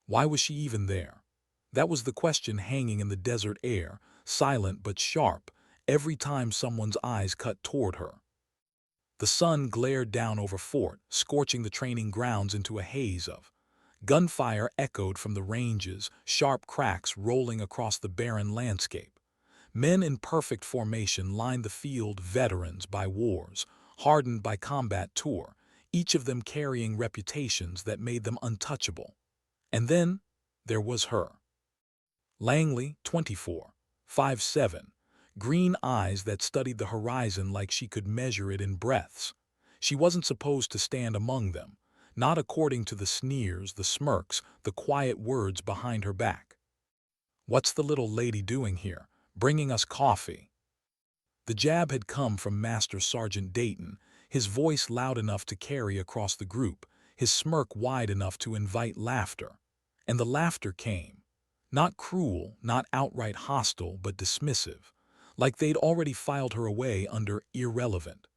Why was she even there? That was the question hanging in the desert air, silent but sharp, every time someone's eyes cut toward her. The sun glared down over Fort, scorching the training grounds into a haze of. Gunfire echoed from the ranges, sharp cracks rolling across the barren landscape. Men in perfect formation lined the field, veterans by wars, hardened by combat tour, each of them carrying reputations that made them untouchable. And then there was her. Langley, 24, 5'7", green eyes that studied the horizon like she could measure it in breaths. She wasn't supposed to stand among them, not according to the sneers, the smirks, the quiet words behind her back. "What's the little lady doing here, bringing us coffee?" The jab had come from Master Sergeant Dayton, his voice loud enough to carry across the group, his smirk wide enough to invite laughter. And the laughter came. Not cruel, not outright hostile, but dismissive, like they'd already filed her away under irrelevant.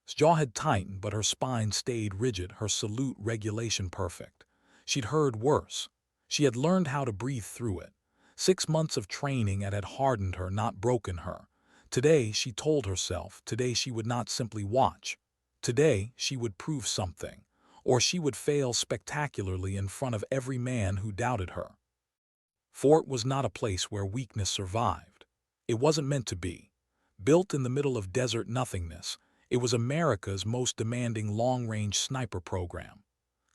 His jaw had tightened, but her spine stayed rigid, her salute regulation perfect. She'd heard worse. She had learned how to breathe through it. 6 months of training had hardened her, not broken her. Today, she told herself, today she would not simply watch. Today, she would prove something, or she would fail spectacularly in front of every man who doubted her. Fort was not a place where weakness survived. It wasn't meant to be. Built in the middle of desert nothingness, it was America's most demanding long-range sniper program.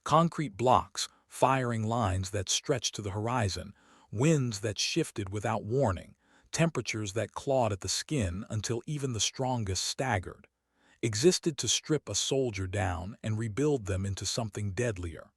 Concrete blocks, firing lines that stretched to the horizon, winds that shifted without warning, temperatures that clawed at the skin until even the strongest staggered, existed to strip a soldier down and rebuild them into something deadlier.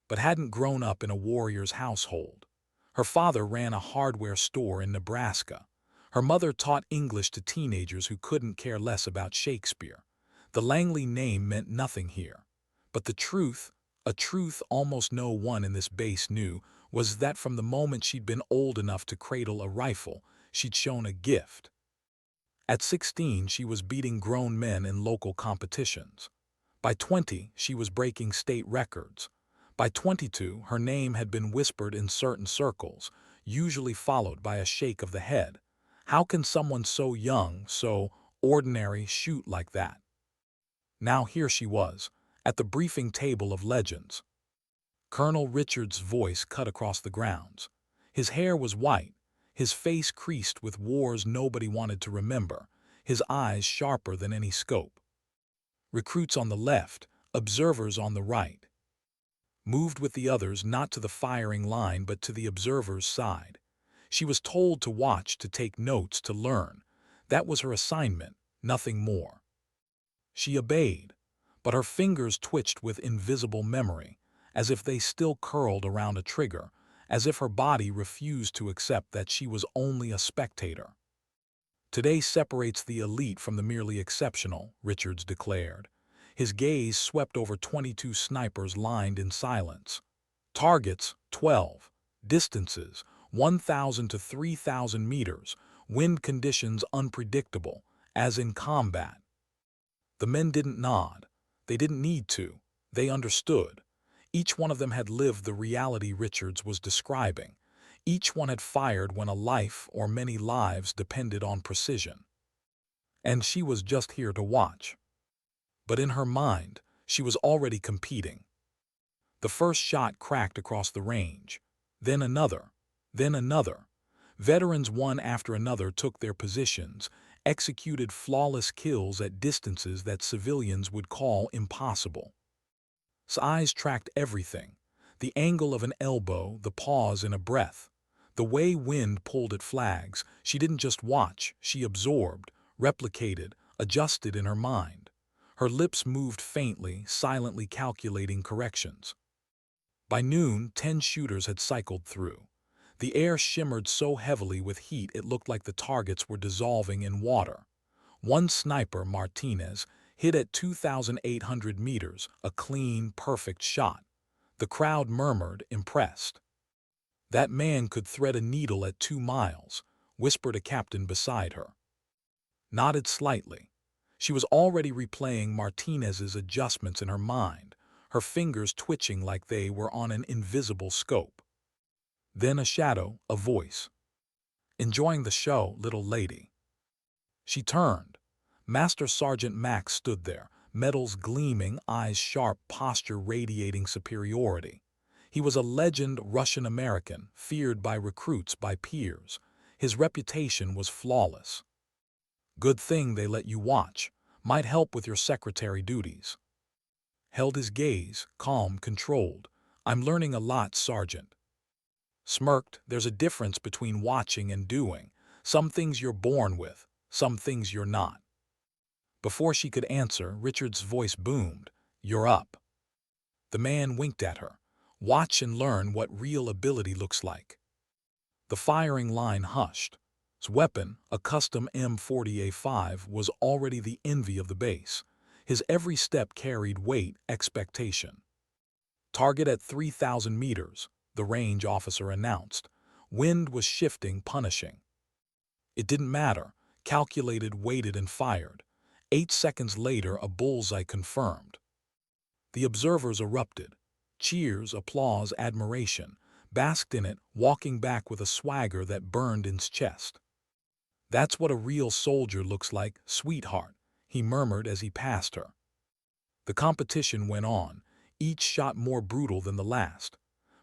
But hadn't grown up in a warrior's household. Her father ran a hardware store in Nebraska. Her mother taught English to teenagers who couldn't care less about Shakespeare. The Langley name meant nothing here. But the truth, a truth almost no one in this base knew, was that from the moment she'd been old enough to cradle a rifle, she'd shown a gift. At 16, she was beating grown men in local competitions. By 20, she was breaking state records. By 22, her name had been whispered in certain circles, usually followed by a shake of the head. How can someone so young, so ordinary, shoot like that? Now here she was, at the briefing table of legends. Colonel Richard's voice cut across the grounds. His hair was white, his face creased with wars nobody wanted to remember, his eyes sharper than any scope. Recruits on the left, observers on the right. Moved with the others not to the firing line but to the observer's side. She was told to watch, to take notes, to learn. That was her assignment, nothing more. She obeyed, but her fingers twitched with invisible memory, as if they still curled around a trigger, as if her body refused to accept that she was only a spectator. "Today separates the elite from the merely exceptional," Richards declared. His gaze swept over 22 snipers lined in silence. Targets, 12. Distances, 1,000 to 3,000 meters. Wind conditions unpredictable, as in combat. The men didn't nod. They didn't need to. They understood. Each one of them had lived the reality Richards was describing. Each one had fired when a life or many lives depended on precision. And she was just here to watch. But in her mind, she was already competing. The first shot cracked across the range. Then another. Then another. Veterans one after another took their positions, executed flawless kills at distances that civilians would call impossible. His eyes tracked everything. The angle of an elbow, the pause in a breath. The way wind pulled at flags. She didn't just watch, she absorbed, replicated, adjusted in her mind. Her lips moved faintly, silently calculating corrections. By noon, 10 shooters had cycled through. The air shimmered so heavily with heat it looked like the targets were dissolving in water. One sniper, Martinez, hit at 2,800 meters, a clean, perfect shot. The crowd murmured, impressed. "That man could thread a needle at 2 miles, whispered a captain beside her. Nodded slightly. She was already replaying Martinez's adjustments in her mind. her fingers twitching like they were on an invisible scope. Then a shadow, a voice. "Enjoying the show, little lady?" She turned. Master Sergeant Max stood there, medals gleaming, eyes sharp, posture radiating superiority. He was a legend Russian-American, feared by recruits, by peers. His reputation was flawless. "Good thing they let you watch. Might help with your secretary duties." Held his gaze, calm, controlled. "I'm learning a lot, Sergeant." Smirked. "There's a difference between watching and doing. Some things you're born with, some things you're not." Before she could answer, Richard's voice boomed. "You're up." The man winked at her. "Watch and learn what real ability looks like." The firing line hushed. His weapon, a custom M40A5, was already the envy of the base. His every step carried weight, expectation. "Target at 3,000 meters, the range officer announced. Wind was shifting, punishing. It didn't matter. Calculated, waited, and fired. 8 seconds later, a bullseye confirmed. The observers erupted. Cheers, applause, admiration. Basked in it, walking back with a swagger that burned in his chest. "That's what a real soldier looks like, sweetheart," he murmured as he passed her. The competition went on, each shot more brutal than the last,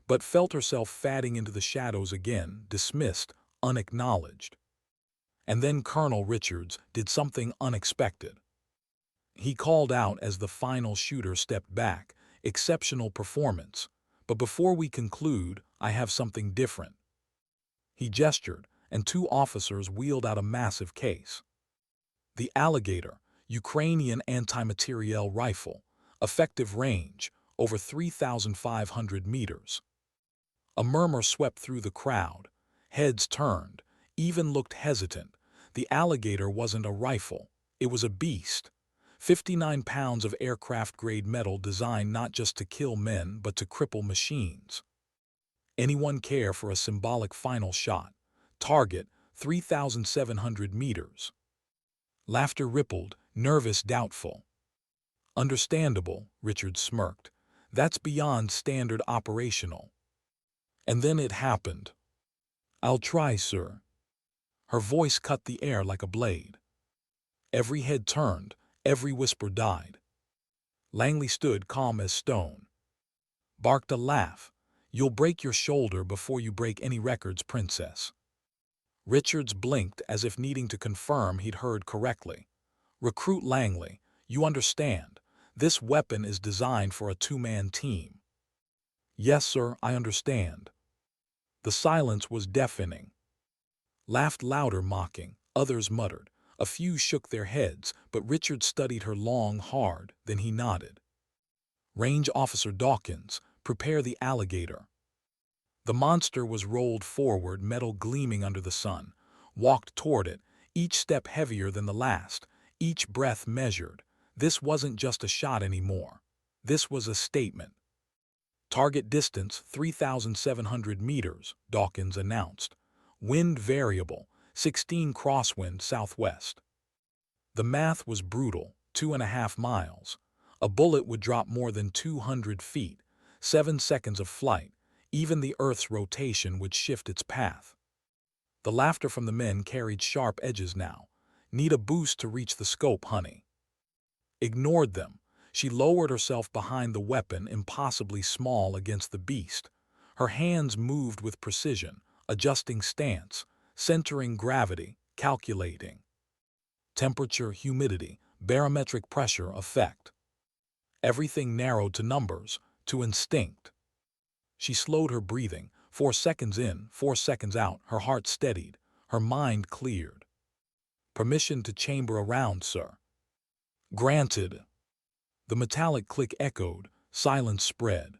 but felt herself fading into the shadows again, dismissed, unacknowledged. And then Colonel Richards did something unexpected. He called out as the final shooter stepped back, "Exceptional performance. But before we conclude, I have something different." He gestured, and 2 officers wheeled out a massive case. The Alligator, Ukrainian anti-materiel rifle, effective range, over 3,500 meters. A murmur swept through the crowd. Heads turned, even looked hesitant. The Alligator wasn't a rifle, it was a beast. 59 pounds of aircraft-grade metal designed not just to kill men but to cripple machines. Anyone care for a symbolic final shot? Target, 3,700 meters. Laughter rippled, nervous, doubtful. "Understandable," Richard smirked. "That's beyond standard operational." And then it happened. "I'll try, sir." Her voice cut the air like a blade. Every head turned, every whisper died. Langley stood calm as stone. Barked a laugh. "You'll break your shoulder before you break any records, princess." Richards blinked as if needing to confirm he'd heard correctly. "Recruit Langley, you understand. This weapon is designed for a 2-man team." "Yes, sir, I understand." The silence was deafening. Laughed louder, mocking. Others muttered. A few shook their heads, but Richard studied her long, hard, then he nodded. "Range Officer Dawkins, prepare the Alligator." The monster was rolled forward, metal gleaming under the sun, walked toward it, each step heavier than the last, each breath measured. This wasn't just a shot anymore. This was a statement. "Target distance 3,700 meters, Dawkins announced. "Wind variable, 16 crosswind southwest." The math was brutal, 2.5 miles. A bullet would drop more than 200 feet, 7 seconds of flight. Even the Earth's rotation would shift its path. The laughter from the men carried sharp edges now. "Need a boost to reach the scope, honey." Ignored them. She lowered herself behind the weapon, impossibly small against the beast. Her hands moved with precision, adjusting stance, centering gravity, calculating. Temperature, humidity, barometric pressure, effect. Everything narrowed to numbers, to instinct. She slowed her breathing, 4 seconds in, 4 seconds out, her heart steadied, her mind cleared. "Permission to chamber around, sir." "Granted." The metallic click echoed, silence spread.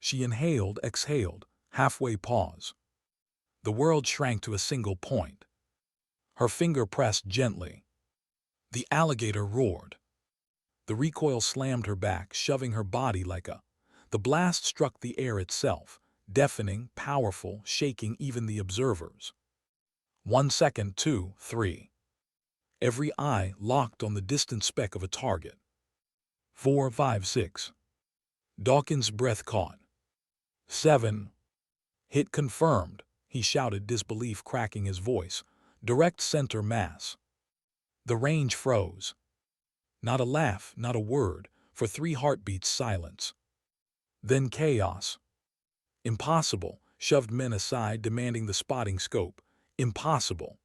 She inhaled, exhaled, halfway pause. The world shrank to a single point. Her finger pressed gently. The Alligator roared. The recoil slammed her back, shoving her body like a... The blast struck the air itself, deafening, powerful, shaking even the observers. 1 second, 2, 3. Every eye locked on the distant speck of a target. 4, 5, 6. Dawkins' breath caught. 7. Hit confirmed, he shouted, disbelief cracking his voice. Direct center mass. The range froze. Not a laugh, not a word, for 3 heartbeats silence. Then chaos. Impossible, shoved men aside, demanding the spotting scope. Impossible.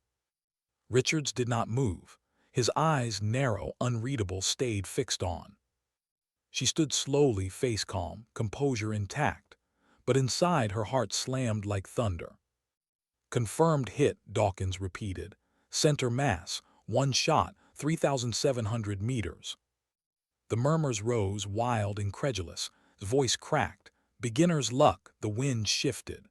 Richards did not move. His eyes, narrow, unreadable, stayed fixed on. She stood slowly, face calm, composure intact, but inside her heart slammed like thunder. Confirmed hit, Dawkins repeated. Center mass, 1 shot, 3,700 meters. The murmurs rose, wild, incredulous. His voice cracked. Beginner's luck, the wind shifted.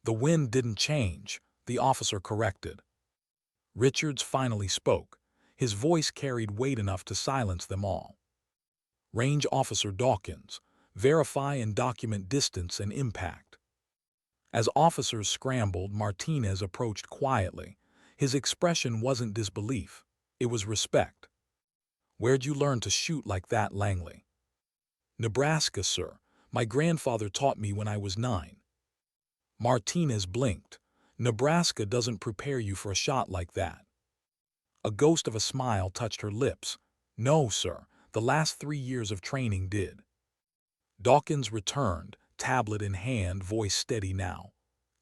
The wind didn't change, the officer corrected. Richards finally spoke. His voice carried weight enough to silence them all. Range Officer Dawkins, verify and document distance and impact. As officers scrambled, Martinez approached quietly. His expression wasn't disbelief, it was respect. Where'd you learn to shoot like that, Langley? Nebraska, sir. My grandfather taught me when I was 9. Martinez blinked. Nebraska doesn't prepare you for a shot like that. A ghost of a smile touched her lips. No, sir, the last 3 years of training did. Dawkins returned, tablet in hand, voice steady now.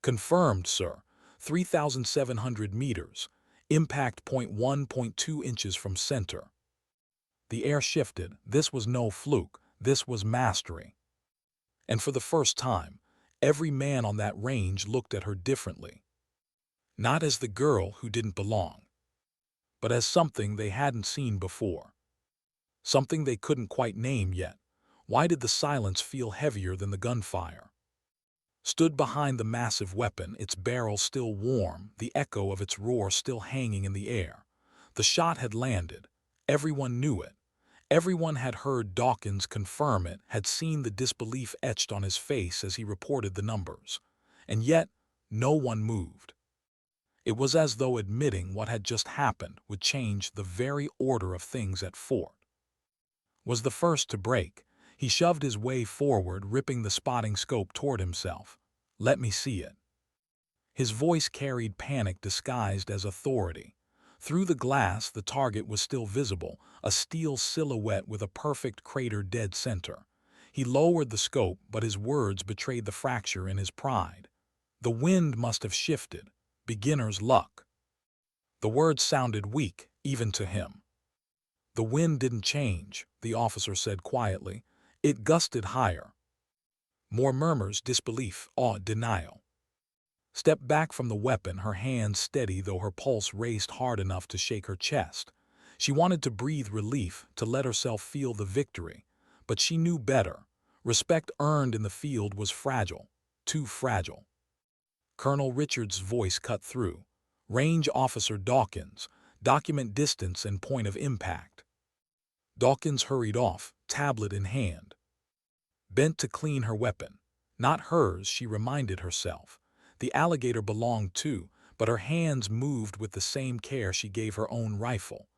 Confirmed, sir. 3,700 meters. Impact point 1.2 inches from center. The air shifted. This was no fluke. This was mastery. And for the first time, every man on that range looked at her differently. Not as the girl who didn't belong, but as something they hadn't seen before. Something they couldn't quite name yet. Why did the silence feel heavier than the gunfire? Stood behind the massive weapon, its barrel still warm, the echo of its roar still hanging in the air. The shot had landed. Everyone knew it. Everyone had heard Dawkins confirm it, had seen the disbelief etched on his face as he reported the numbers. And yet, no one moved. It was as though admitting what had just happened would change the very order of things at Fort. Was the first to break. He shoved his way forward, ripping the spotting scope toward himself. Let me see it. His voice carried panic disguised as authority. Through the glass, the target was still visible, a steel silhouette with a perfect crater dead center. He lowered the scope, but his words betrayed the fracture in his pride. The wind must have shifted. Beginner's luck. The words sounded weak, even to him. The wind didn't change, the officer said quietly. It gusted higher. More murmurs, disbelief, awe, denial. Stepped back from the weapon, her hands steady though her pulse raced hard enough to shake her chest. She wanted to breathe relief, to let herself feel the victory. But she knew better. Respect earned in the field was fragile, too fragile. Colonel Richards' voice cut through. Range Officer Dawkins, document distance and point of impact. Dawkins hurried off, tablet in hand. Bent to clean her weapon. Not hers, she reminded herself. The Alligator belonged too, but her hands moved with the same care she gave her own rifle.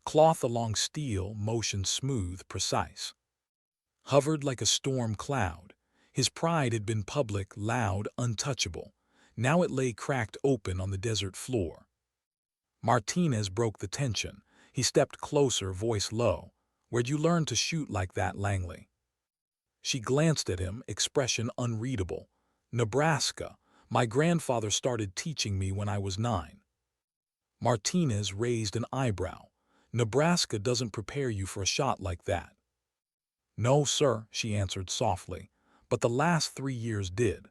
Cloth along steel, motion smooth, precise. Hovered like a storm cloud. His pride had been public, loud, untouchable. Now it lay cracked open on the desert floor. Martinez broke the tension. He stepped closer, voice low. Where'd you learn to shoot like that, Langley? She glanced at him, expression unreadable. Nebraska. My grandfather started teaching me when I was 9. Martinez raised an eyebrow. Nebraska doesn't prepare you for a shot like that. No, sir, she answered softly, but the last 3 years did.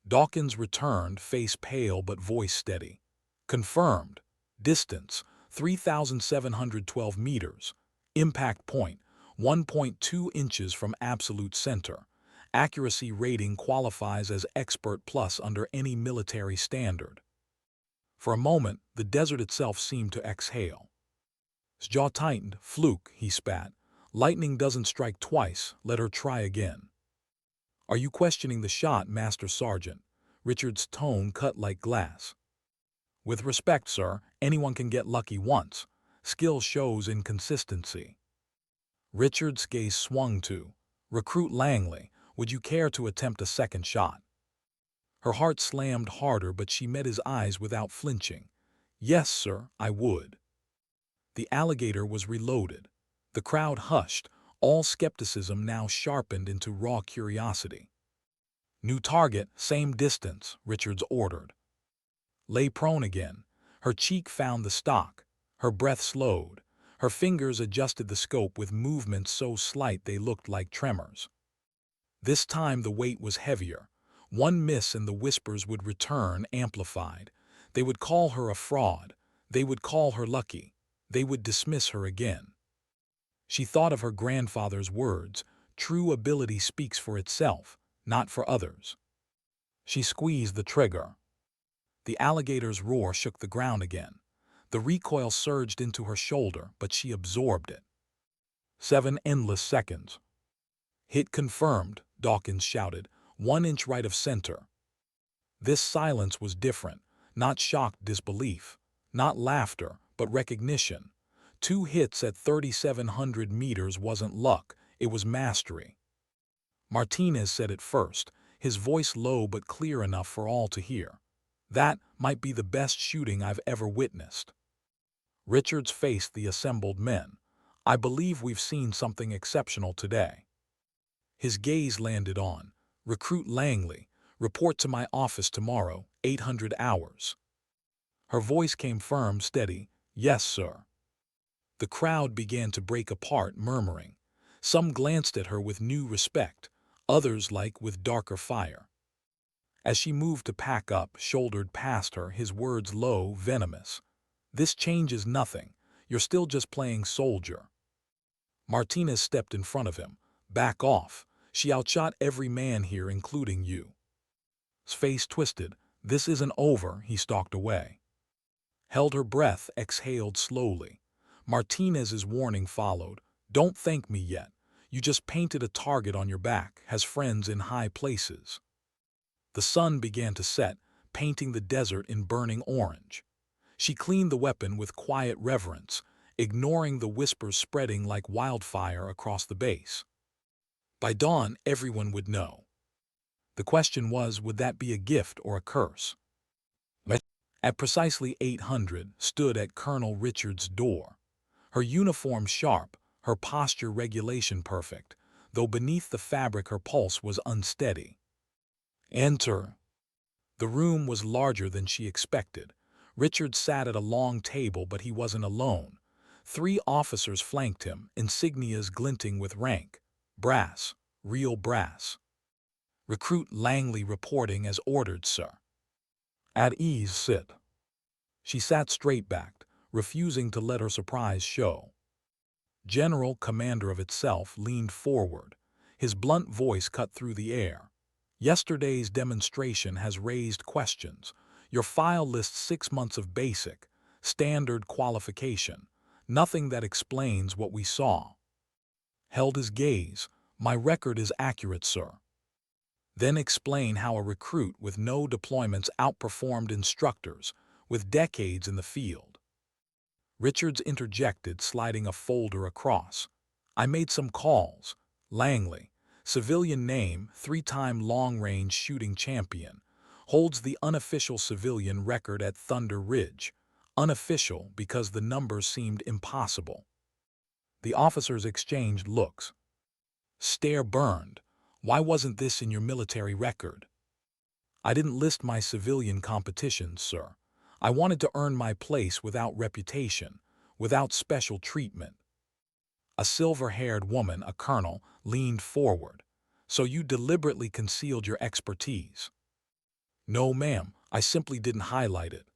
Dawkins returned, face pale but voice steady. Confirmed. Distance, 3,712 meters. Impact point, 1.2 inches from absolute center. Accuracy rating qualifies as Expert Plus under any military standard. For a moment, the desert itself seemed to exhale. His jaw tightened. Fluke, he spat. Lightning doesn't strike twice. Let her try again. Are you questioning the shot, Master Sergeant? Richard's tone cut like glass. With respect, sir, anyone can get lucky once. Skill shows in consistency. Richard's gaze swung to "Recruit Langley, would you care to attempt a second shot?" Her heart slammed harder, but she met his eyes without flinching. "Yes, sir, I would." The Alligator was reloaded. The crowd hushed, all skepticism now sharpened into raw curiosity. "New target, same distance," Richards ordered. Lay prone again. Her cheek found the stock. Her breath slowed. Her fingers adjusted the scope with movements so slight they looked like tremors. This time the weight was heavier. One miss and the whispers would return, amplified. They would call her a fraud. They would call her lucky. They would dismiss her again. She thought of her grandfather's words, "True ability speaks for itself, not for others." She squeezed the trigger. The Alligator's roar shook the ground again. The recoil surged into her shoulder, but she absorbed it. 7 endless seconds. "Hit confirmed," Dawkins shouted, 1 inch right of center. This silence was different, not shocked disbelief, not laughter, but recognition. 2 hits at 3,700 meters wasn't luck, it was mastery. Martinez said it first, his voice low but clear enough for all to hear. "That might be the best shooting I've ever witnessed." Richards faced the assembled men. "I believe we've seen something exceptional today." His gaze landed on Recruit Langley. "Report to my office tomorrow, 800 hours." Her voice came firm, steady. "Yes, sir." The crowd began to break apart, murmuring. Some glanced at her with new respect, others like with darker fire. As she moved to pack up, shouldered past her, his words low, venomous. "This changes nothing. You're still just playing soldier." Martinez stepped in front of him. "Back off. She outshot every man here, including you." His face twisted. "This isn't over." He stalked away. Held her breath, exhaled slowly. Martinez's warning followed. "Don't thank me yet. You just painted a target on your back, has friends in high places." The sun began to set, painting the desert in burning orange. She cleaned the weapon with quiet reverence, ignoring the whispers spreading like wildfire across the base. By dawn, everyone would know. The question was, would that be a gift or a curse? At precisely 800, stood at Colonel Richards' door. Her uniform sharp, her posture regulation perfect, though beneath the fabric her pulse was unsteady. "Enter." The room was larger than she expected. Richard sat at a long table, but he wasn't alone. 3 officers flanked him, insignias glinting with rank. Brass, real brass. "Recruit Langley reporting as ordered, sir." "At ease, sit." She sat straight-backed, refusing to let her surprise show. General, commander of itself, leaned forward. His blunt voice cut through the air. "Yesterday's demonstration has raised questions. Your file lists 6 months of basic, standard qualification. Nothing that explains what we saw." Held his gaze. "My record is accurate, sir." "Then explain how a recruit with no deployments outperformed instructors with decades in the field." Richards interjected, sliding a folder across. "I made some calls. Langley, civilian name, 3-time long-range shooting champion, holds the unofficial civilian record at Thunder Ridge. Unofficial because the numbers seemed impossible." The officers exchanged looks. Stare burned. "Why wasn't this in your military record?" "I didn't list my civilian competitions, sir. I wanted to earn my place without reputation, without special treatment." A silver-haired woman, a colonel, leaned forward. "So you deliberately concealed your expertise?" "No, ma'am, I simply didn't highlight it."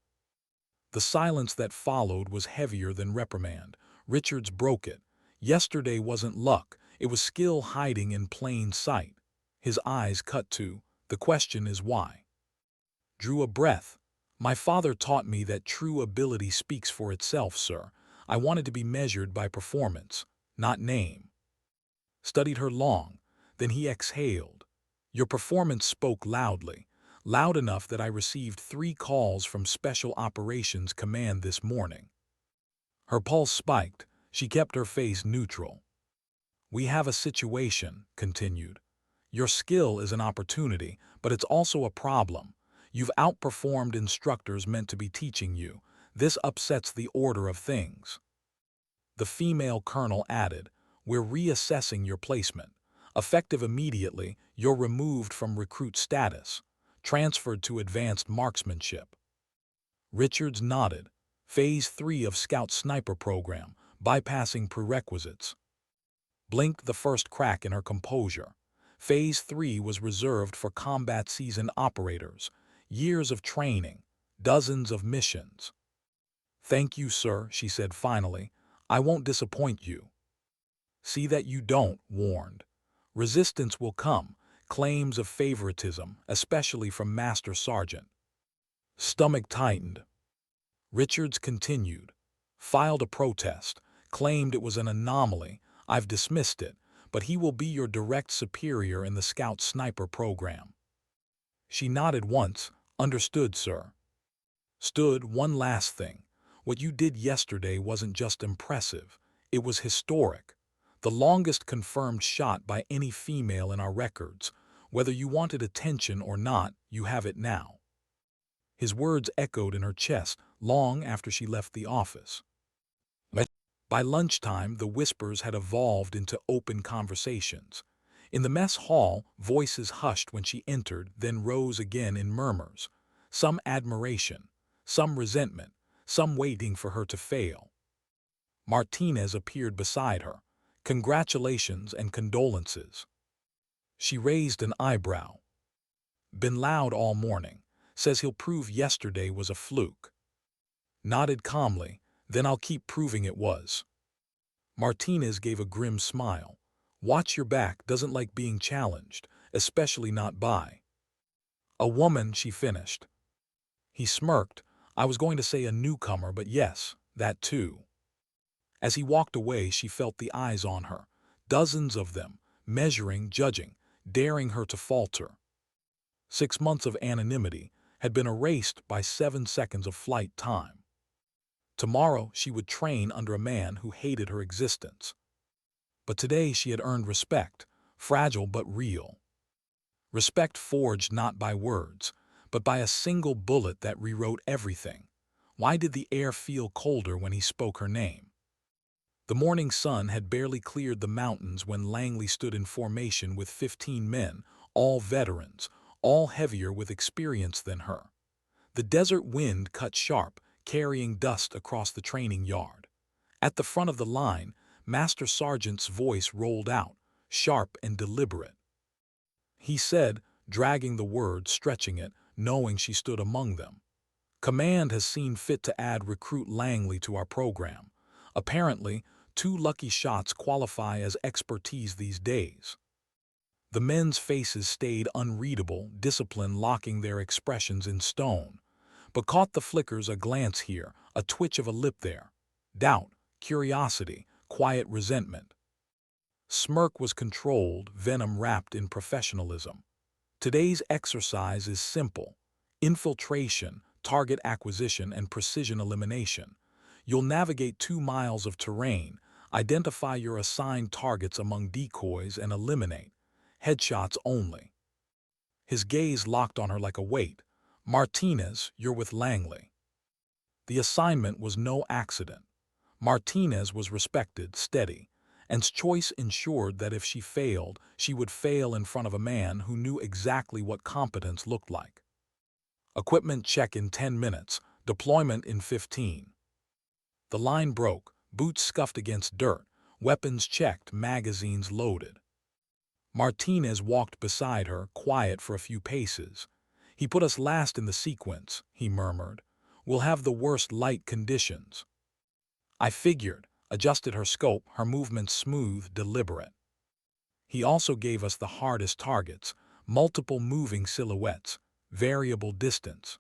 The silence that followed was heavier than reprimand. Richards broke it. Yesterday wasn't luck, it was skill hiding in plain sight. His eyes cut to, "The question is why." Drew a breath. "My father taught me that true ability speaks for itself, sir. I wanted to be measured by performance, not name." Studied her long, then he exhaled. "Your performance spoke loudly, loud enough that I received 3 calls from Special Operations Command this morning." Her pulse spiked. She kept her face neutral. "We have a situation," continued. "Your skill is an opportunity, but it's also a problem. You've outperformed instructors meant to be teaching you. This upsets the order of things." The female colonel added, "We're reassessing your placement. Effective immediately, you're removed from recruit status, transferred to advanced marksmanship." Richards nodded. Phase 3 of Scout Sniper Program, bypassing prerequisites. Blinked the first crack in her composure. Phase 3 was reserved for combat-seasoned operators. Years of training, dozens of missions. "Thank you, sir," she said finally. "I won't disappoint you." "See that you don't," warned. "Resistance will come, claims of favoritism, especially from Master Sergeant." Stomach tightened. Richards continued. "Filed a protest, claimed it was an anomaly. I've dismissed it, but he will be your direct superior in the Scout Sniper program." She nodded once. "Understood, sir." "Stood, one last thing. What you did yesterday wasn't just impressive, it was historic. The longest confirmed shot by any female in our records. Whether you wanted attention or not, you have it now." His words echoed in her chest long after she left the office. By lunchtime, the whispers had evolved into open conversations. In the mess hall, voices hushed when she entered, then rose again in murmurs. Some admiration, some resentment, some waiting for her to fail. Martinez appeared beside her. Congratulations and condolences. She raised an eyebrow. "Been loud all morning. Says he'll prove yesterday was a fluke." Nodded calmly. "Then I'll keep proving it was." Martinez gave a grim smile. "Watch your back, doesn't like being challenged, especially not by a woman," she finished. He smirked. "I was going to say a newcomer, but yes, that too." As he walked away, she felt the eyes on her. Dozens of them, measuring, judging, daring her to falter. 6 months of anonymity had been erased by 7 seconds of flight time. Tomorrow she would train under a man who hated her existence. But today she had earned respect, fragile but real. Respect forged not by words, but by a single bullet that rewrote everything. Why did the air feel colder when he spoke her name? The morning sun had barely cleared the mountains when Langley stood in formation with 15 men, all veterans, all heavier with experience than her. The desert wind cut sharp, carrying dust across the training yard. At the front of the line, Master Sergeant's voice rolled out, sharp and deliberate. He said, dragging the word, stretching it, knowing she stood among them. "Command has seen fit to add Recruit Langley to our program. Apparently, 2 lucky shots qualify as expertise these days." The men's faces stayed unreadable, discipline locking their expressions in stone, but caught the flickers, a glance here, a twitch of a lip there. Doubt, curiosity, quiet resentment. Smirk was controlled, venom wrapped in professionalism. "Today's exercise is simple. Infiltration, target acquisition, and precision elimination. You'll navigate 2 miles of terrain, identify your assigned targets among decoys, and eliminate. Headshots only." His gaze locked on her like a weight. "Martinez, you're with Langley." The assignment was no accident. Martinez was respected, steady, and choice ensured that if she failed, she would fail in front of a man who knew exactly what competence looked like. Equipment check in 10 minutes, deployment in 15. The line broke, boots scuffed against dirt, weapons checked, magazines loaded. Martinez walked beside her, quiet for a few paces. "He put us last in the sequence," he murmured. "We'll have the worst light conditions." I figured, adjusted her scope, her movements smooth, deliberate. "He also gave us the hardest targets, multiple moving silhouettes, variable distance."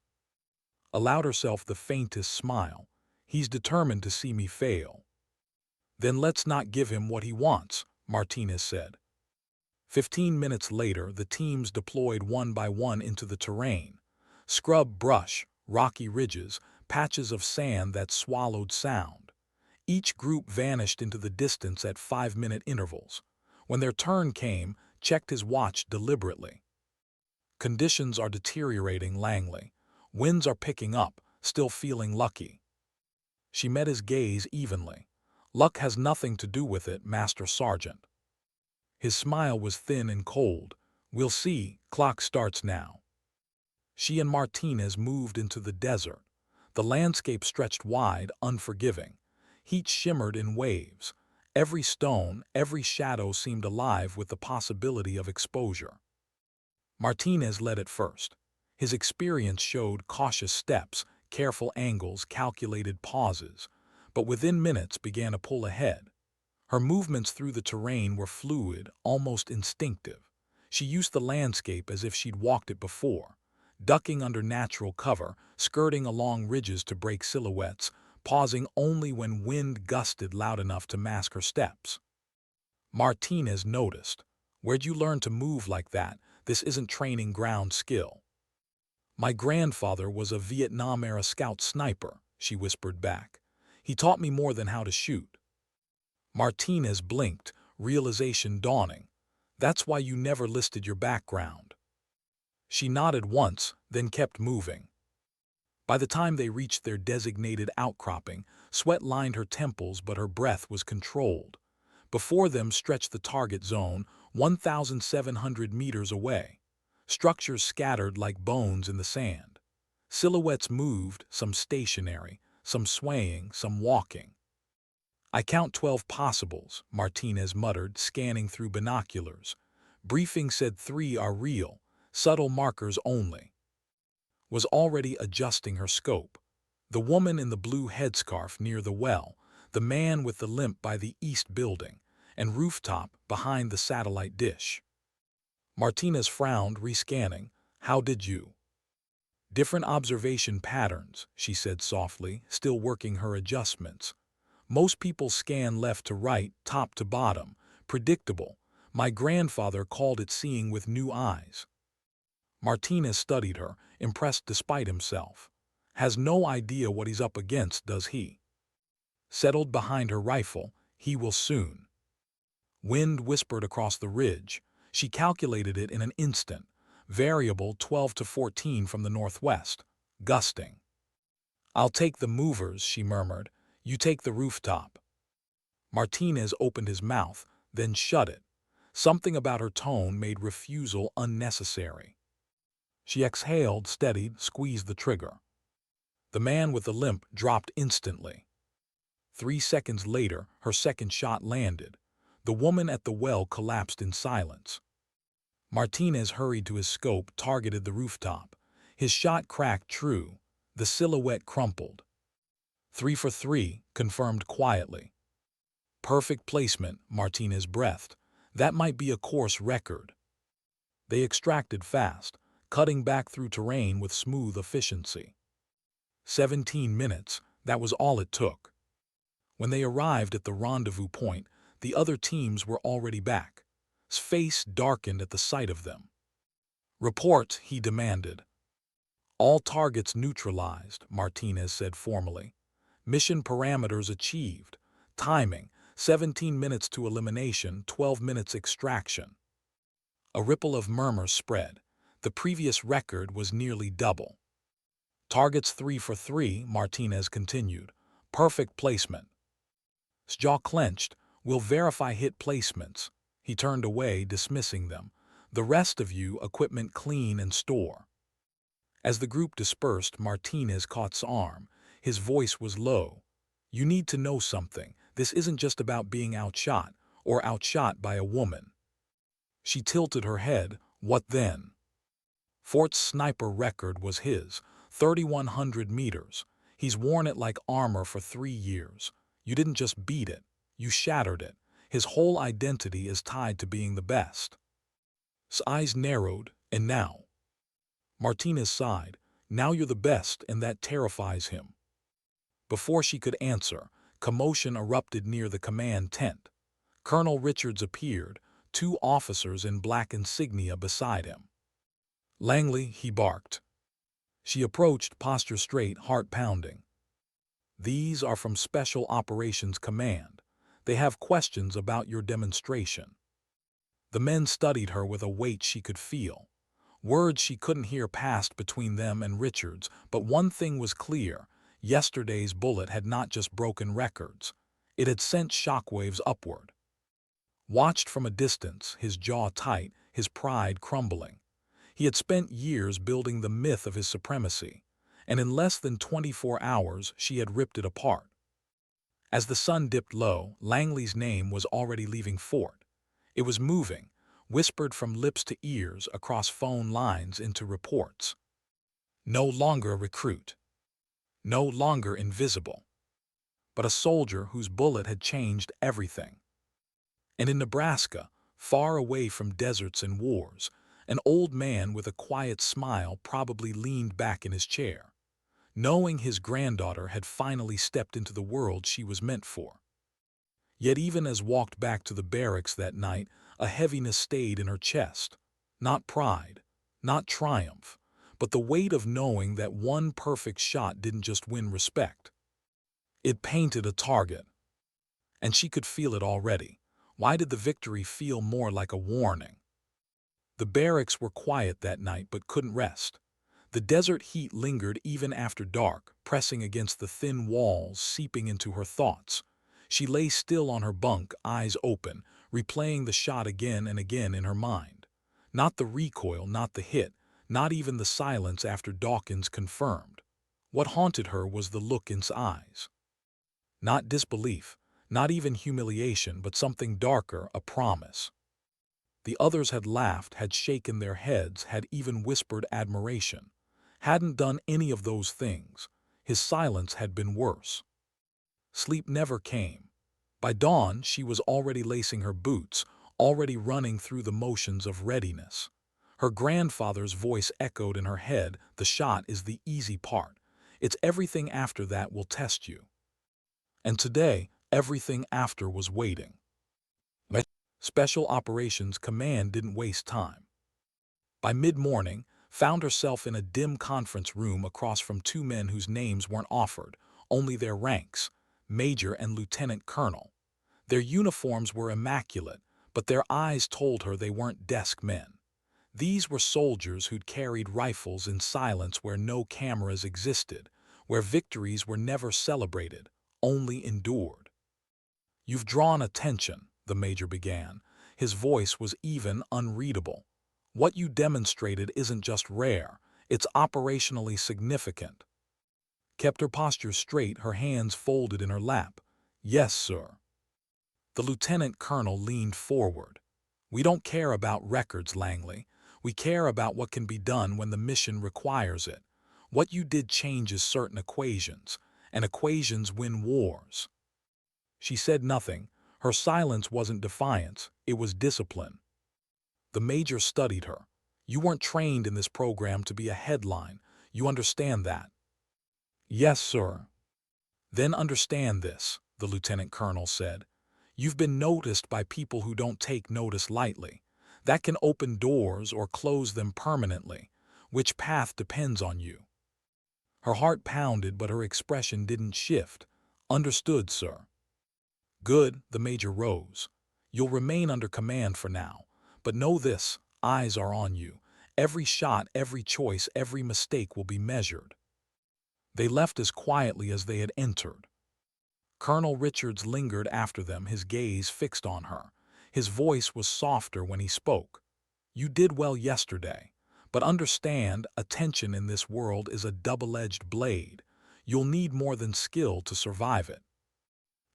Allowed herself the faintest smile. "He's determined to see me fail." "Then let's not give him what he wants," Martinez said. 15 minutes later, the teams deployed one by one into the terrain. Scrub brush, rocky ridges, patches of sand that swallowed sound. Each group vanished into the distance at 5-minute intervals. When their turn came, checked his watch deliberately. Conditions are deteriorating, Langley. Winds are picking up, still feeling lucky. She met his gaze evenly. Luck has nothing to do with it, Master Sergeant. His smile was thin and cold. We'll see, clock starts now. She and Martinez moved into the desert. The landscape stretched wide, unforgiving. Heat shimmered in waves. Every stone, every shadow seemed alive with the possibility of exposure. Martinez led it first. His experience showed cautious steps, careful angles, calculated pauses, but within minutes began to pull ahead. Her movements through the terrain were fluid, almost instinctive. She used the landscape as if she'd walked it before, ducking under natural cover, skirting along ridges to break silhouettes, pausing only when wind gusted loud enough to mask her steps. Martinez noticed. Where'd you learn to move like that? This isn't training ground skill. My grandfather was a Vietnam-era scout sniper, she whispered back. He taught me more than how to shoot. Martinez blinked, realization dawning. That's why you never listed your background. She nodded once, then kept moving. By the time they reached their designated outcropping, sweat lined her temples but her breath was controlled. Before them stretched the target zone, 1,700 meters away. Structures scattered like bones in the sand. Silhouettes moved, some stationary, some swaying, some walking. I count 12 possibles, Martinez muttered, scanning through binoculars. Briefing said 3 are real, subtle markers only. Was already adjusting her scope. The woman in the blue headscarf near the well, the man with the limp by the east building, and rooftop behind the satellite dish. Martinez frowned, rescanning. How did you? Different observation patterns, she said softly, still working her adjustments. Most people scan left to right, top to bottom. Predictable. My grandfather called it seeing with new eyes. Martinez studied her, impressed despite himself. Has no idea what he's up against, does he? Settled behind her rifle, he will soon. Wind whispered across the ridge. She calculated it in an instant. Variable 12 to 14 from the northwest. Gusting. I'll take the movers, she murmured. You take the rooftop. Martinez opened his mouth, then shut it. Something about her tone made refusal unnecessary. She exhaled, steadied, squeezed the trigger. The man with the limp dropped instantly. 3 seconds later, her second shot landed. The woman at the well collapsed in silence. Martinez hurried to his scope, targeted the rooftop. His shot cracked true. The silhouette crumpled. 3 for 3, confirmed quietly. Perfect placement, Martinez breathed. That might be a course record. They extracted fast, cutting back through terrain with smooth efficiency. 17 minutes, that was all it took. When they arrived at the rendezvous point, the other teams were already back. His face darkened at the sight of them. Report, he demanded. All targets neutralized, Martinez said formally. Mission parameters achieved. Timing, 17 minutes to elimination, 12 minutes extraction. A ripple of murmurs spread. The previous record was nearly double. Targets 3 for 3, Martinez continued. Perfect placement. His jaw clenched. We'll verify hit placements. He turned away, dismissing them. The rest of you, equipment clean and store. As the group dispersed, Martinez caught his arm. His voice was low. You need to know something. This isn't just about being outshot, or outshot by a woman. She tilted her head. What then? Fort's sniper record was his, 3,100 meters. He's worn it like armor for 3 years. You didn't just beat it, you shattered it. His whole identity is tied to being the best. His eyes narrowed, and now? Martinez sighed. Now you're the best, and that terrifies him. Before she could answer, commotion erupted near the command tent. Colonel Richards appeared, 2 officers in black insignia beside him. Langley, he barked. She approached, posture straight, heart pounding. These are from Special Operations Command. They have questions about your demonstration. The men studied her with a weight she could feel. Words she couldn't hear passed between them and Richards, but one thing was clear. Yesterday's bullet had not just broken records. It had sent shockwaves upward. Watched from a distance, his jaw tight, his pride crumbling. He had spent years building the myth of his supremacy, and in less than 24 hours she had ripped it apart. As the sun dipped low, Langley's name was already leaving Fort. It was moving, whispered from lips to ears across phone lines into reports. No longer a recruit. No longer invisible. But a soldier whose bullet had changed everything. And in Nebraska, far away from deserts and wars, an old man with a quiet smile probably leaned back in his chair, knowing his granddaughter had finally stepped into the world she was meant for. Yet even as walked back to the barracks that night, a heaviness stayed in her chest. Not pride, not triumph, but the weight of knowing that one perfect shot didn't just win respect. It painted a target. And she could feel it already. Why did the victory feel more like a warning? The barracks were quiet that night but couldn't rest. The desert heat lingered even after dark, pressing against the thin walls, seeping into her thoughts. She lay still on her bunk, eyes open, replaying the shot again and again in her mind. Not the recoil, not the hit, not even the silence after Dawkins confirmed. What haunted her was the look in his eyes. Not disbelief, not even humiliation, but something darker, a promise. The others had laughed, had shaken their heads, had even whispered admiration. Hadn't done any of those things. His silence had been worse. Sleep never came. By dawn, she was already lacing her boots, already running through the motions of readiness. Her grandfather's voice echoed in her head, "The shot is the easy part. It's everything after that will test you." And today, everything after was waiting. Special Operations Command didn't waste time. By mid-morning, found herself in a dim conference room across from two men whose names weren't offered, only their ranks, Major and Lieutenant Colonel. Their uniforms were immaculate, but their eyes told her they weren't desk men. These were soldiers who'd carried rifles in silence where no cameras existed, where victories were never celebrated, only endured. "You've drawn attention," the major began. His voice was even unreadable. "What you demonstrated isn't just rare, it's operationally significant." Kept her posture straight, her hands folded in her lap. "Yes, sir." The lieutenant colonel leaned forward. "We don't care about records, Langley. We care about what can be done when the mission requires it. What you did changes certain equations, and equations win wars." She said nothing. Her silence wasn't defiance, it was discipline. The major studied her. "You weren't trained in this program to be a headline. You understand that?" "Yes, sir." "Then understand this," the lieutenant colonel said. "You've been noticed by people who don't take notice lightly. That can open doors or close them permanently. Which path depends on you." Her heart pounded, but her expression didn't shift. "Understood, sir." "Good," the major rose. "You'll remain under command for now. But know this, eyes are on you. Every shot, every choice, every mistake will be measured." They left as quietly as they had entered. Colonel Richards lingered after them, his gaze fixed on her. His voice was softer when he spoke. "You did well yesterday. But understand, attention in this world is a double-edged blade. You'll need more than skill to survive it."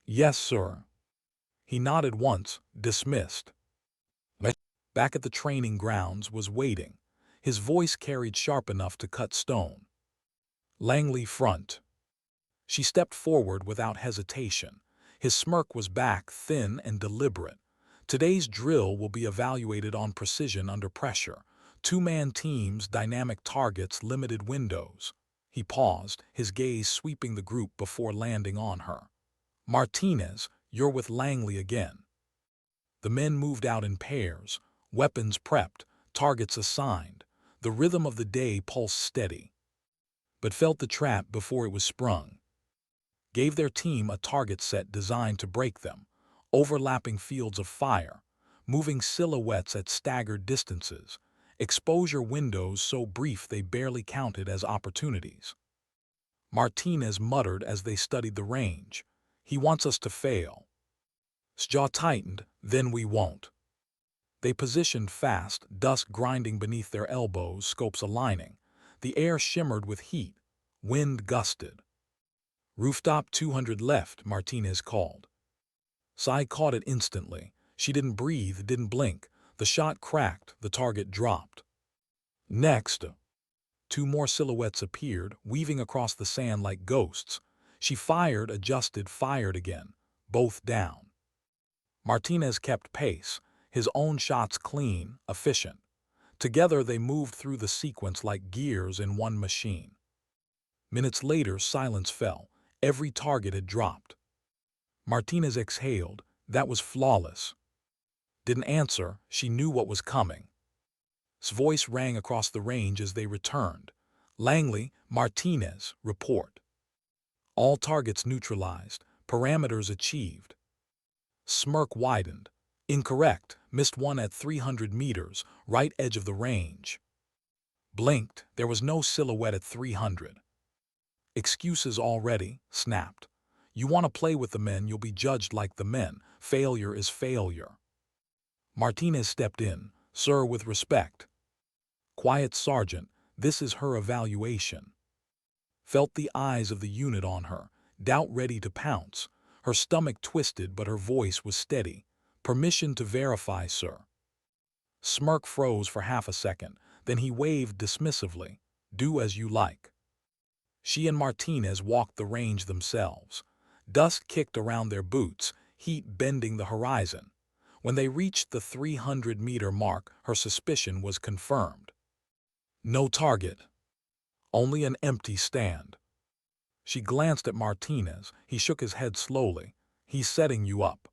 "Yes, sir." He nodded once, dismissed. Back at the training grounds was waiting. His voice carried sharp enough to cut stone. "Langley front." She stepped forward without hesitation. His smirk was back, thin and deliberate. "Today's drill will be evaluated on precision under pressure. Two-man teams, dynamic targets, limited windows." He paused, his gaze sweeping the group before landing on her. "Martinez, you're with Langley again." The men moved out in pairs, weapons prepped, targets assigned. The rhythm of the day pulsed steady. But felt the trap before it was sprung. Gave their team a target set designed to break them. Overlapping fields of fire. moving silhouettes at staggered distances, exposure windows so brief they barely counted as opportunities. Martinez muttered as they studied the range. "He wants us to fail." His jaw tightened. "Then we won't." They positioned fast, dust grinding beneath their elbows, scopes aligning. The air shimmered with heat. Wind gusted. "Rooftop 200 left," Martinez called. Sai caught it instantly. She didn't breathe, didn't blink. The shot cracked, the target dropped. Next, two more silhouettes appeared, weaving across the sand like ghosts. She fired, adjusted, fired again. Both down. Martinez kept pace, his own shots clean, efficient. Together they moved through the sequence like gears in one machine. Minutes later, silence fell. Every target had dropped. Martinez exhaled. That was flawless. Didn't answer. She knew what was coming. His voice rang across the range as they returned. "Langley, Martinez, report." All targets neutralized. Parameters achieved. Smirk widened. "Incorrect. Missed one at 300 meters, right edge of the range." Blinked. There was no silhouette at 300. "Excuses already," snapped. "You want to play with the men, you'll be judged like the men. Failure is failure." Martinez stepped in. "Sir, with respect." "Quiet, Sergeant. This is her evaluation." Felt the eyes of the unit on her, doubt ready to pounce. Her stomach twisted, but her voice was steady. "Permission to verify, sir." Smirk froze for half a second, then he waved dismissively. "Do as you like." She and Martinez walked the range themselves. Dust kicked around their boots, heat bending the horizon. When they reached the 300-meter mark, her suspicion was confirmed. No target. Only an empty stand. She glanced at Martinez. He shook his head slowly. "He's setting you up."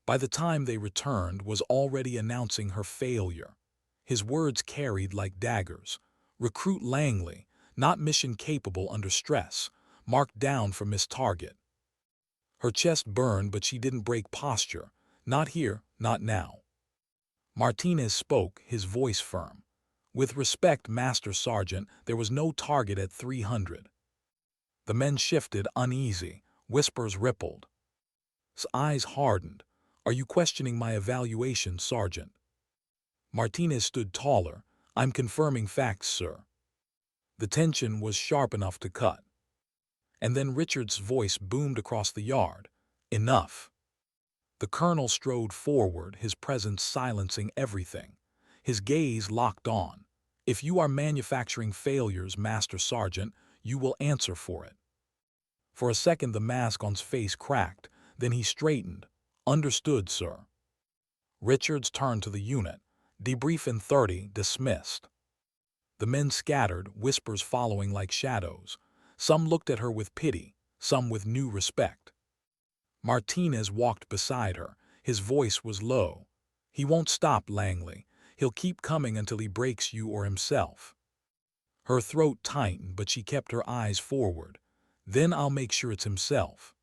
By the time they returned, was already announcing her failure. His words carried like daggers. "Recruit Langley, not mission capable under stress. Marked down for missed target." Her chest burned, but she didn't break posture. "Not here, not now." Martinez spoke, his voice firm. "With respect, Master Sergeant, there was no target at 300. The men shifted, uneasy. Whispers rippled. His eyes hardened. "Are you questioning my evaluation, Sergeant?" Martinez stood taller. "I'm confirming facts, sir." The tension was sharp enough to cut. And then Richard's voice boomed across the yard. "Enough." The colonel strode forward, his presence silencing everything. His gaze locked on. "If you are manufacturing failures, Master Sergeant, you will answer for it." For a second the mask on his face cracked, then he straightened. "Understood, sir." Richards turned to the unit. "Debrief in 30, dismissed." The men scattered, whispers following like shadows. Some looked at her with pity, some with new respect. Martinez walked beside her. His voice was low. "He won't stop, Langley. He'll keep coming until he breaks you or himself." Her throat tightened, but she kept her eyes forward. "Then I'll make sure it's himself."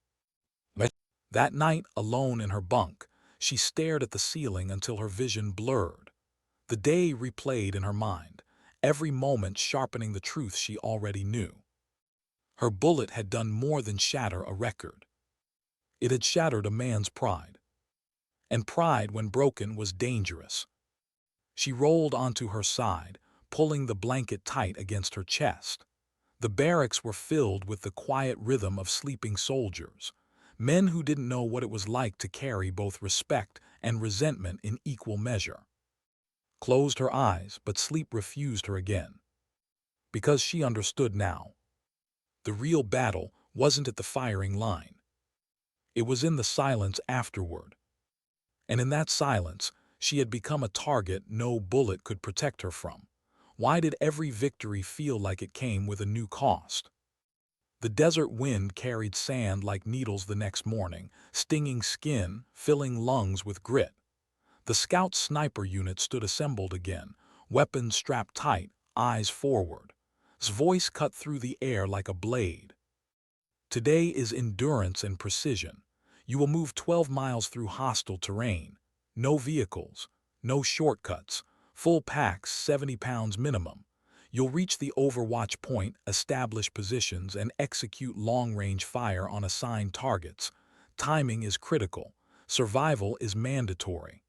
That night, alone in her bunk, she stared at the ceiling until her vision blurred. The day replayed in her mind, every moment sharpening the truth she already knew. Her bullet had done more than shatter a record. It had shattered a man's pride. And pride, when broken, was dangerous. She rolled onto her side, pulling the blanket tight against her chest. The barracks were filled with the quiet rhythm of sleeping soldiers, men who didn't know what it was like to carry both respect and resentment in equal measure. Closed her eyes, but sleep refused her again. Because she understood now. The real battle wasn't at the firing line. It was in the silence afterward. And in that silence, she had become a target no bullet could protect her from. Why did every victory feel like it came with a new cost? The desert wind carried sand like needles the next morning, stinging skin, filling lungs with grit. The scout sniper unit stood assembled again, weapons strapped tight, eyes forward. His voice cut through the air like a blade. "Today is endurance and precision. You will move 12 miles through hostile terrain. No vehicles, no shortcuts, full packs 70 pounds minimum. You'll reach the overwatch point, establish positions, and execute long-range fire on assigned targets. Timing is critical. Survival is mandatory.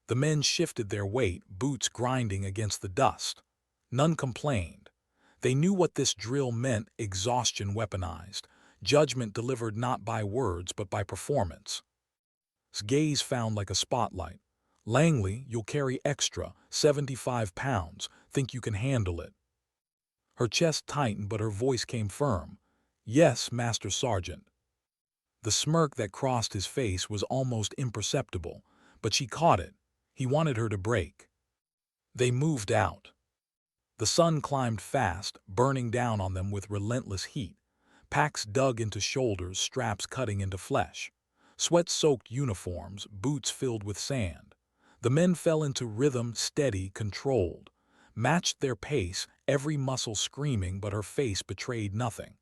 The men shifted their weight, boots grinding against the dust. None complained. They knew what this drill meant: exhaustion weaponized, judgment delivered not by words but by performance. His gaze found like a spotlight. Langley, you'll carry extra, 75 pounds. Think you can handle it? Her chest tightened, but her voice came firm. Yes, Master Sergeant. The smirk that crossed his face was almost imperceptible, but she caught it. He wanted her to break. They moved out. The sun climbed fast, burning down on them with relentless heat. Packs dug into shoulders, straps cutting into flesh. Sweat-soaked uniforms, boots filled with sand. The men fell into rhythm, steady, controlled. Matched their pace, every muscle screaming, but her face betrayed nothing.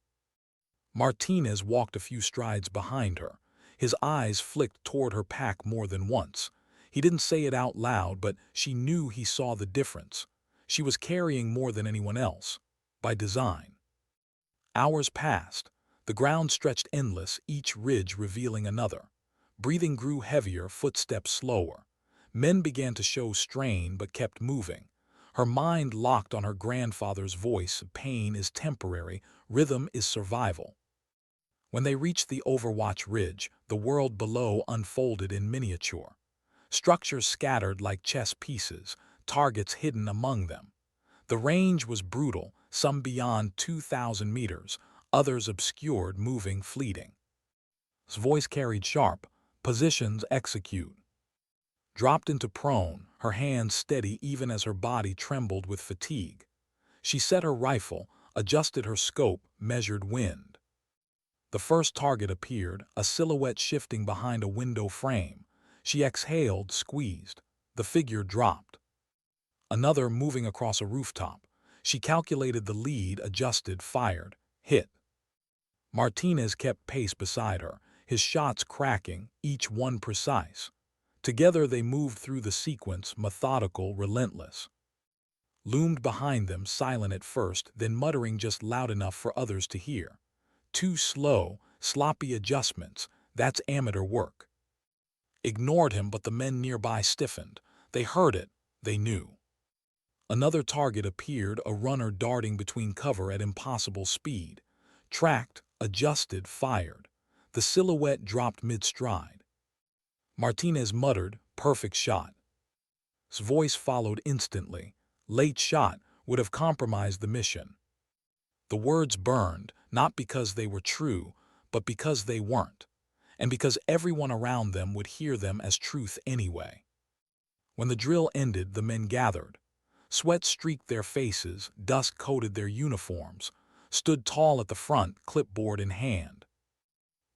Martinez walked a few strides behind her. His eyes flicked toward her pack more than once. He didn't say it out loud, but she knew he saw the difference. She was carrying more than anyone else, by design. Hours passed. The ground stretched endless, each ridge revealing another. Breathing grew heavier, footsteps slower. Men began to show strain but kept moving. Her mind locked on her grandfather's voice: pain is temporary, rhythm is survival. When they reached the Overwatch Ridge, the world below unfolded in miniature. Structures scattered like chess pieces, targets hidden among them. The range was brutal, some beyond 2,000 meters, others obscured, moving, fleeting. His voice carried sharp: positions, execute. Dropped into prone, her hands steady even as her body trembled with fatigue. She set her rifle, adjusted her scope, measured wind. The first target appeared, a silhouette shifting behind a window frame. She exhaled, squeezed. The figure dropped. Another moving across a rooftop. She calculated the lead, adjusted, fired, hit. Martinez kept pace beside her, his shots cracking, each one precise. Together they moved through the sequence, methodical, relentless. Loomed behind them, silent at first, then muttering just loud enough for others to hear. Too slow, sloppy adjustments, that's amateur work. Ignored him, but the men nearby stiffened. They heard it, they knew. Another target appeared, a runner darting between cover at impossible speed. Tracked, adjusted, fired. The silhouette dropped mid-stride. Martinez muttered, perfect shot. His voice followed instantly. Late shot would have compromised the mission. The words burned, not because they were true, but because they weren't, and because everyone around them would hear them as truth anyway. When the drill ended, the men gathered. Sweat streaked their faces, dust coated their uniforms, stood tall at the front, clipboard in hand.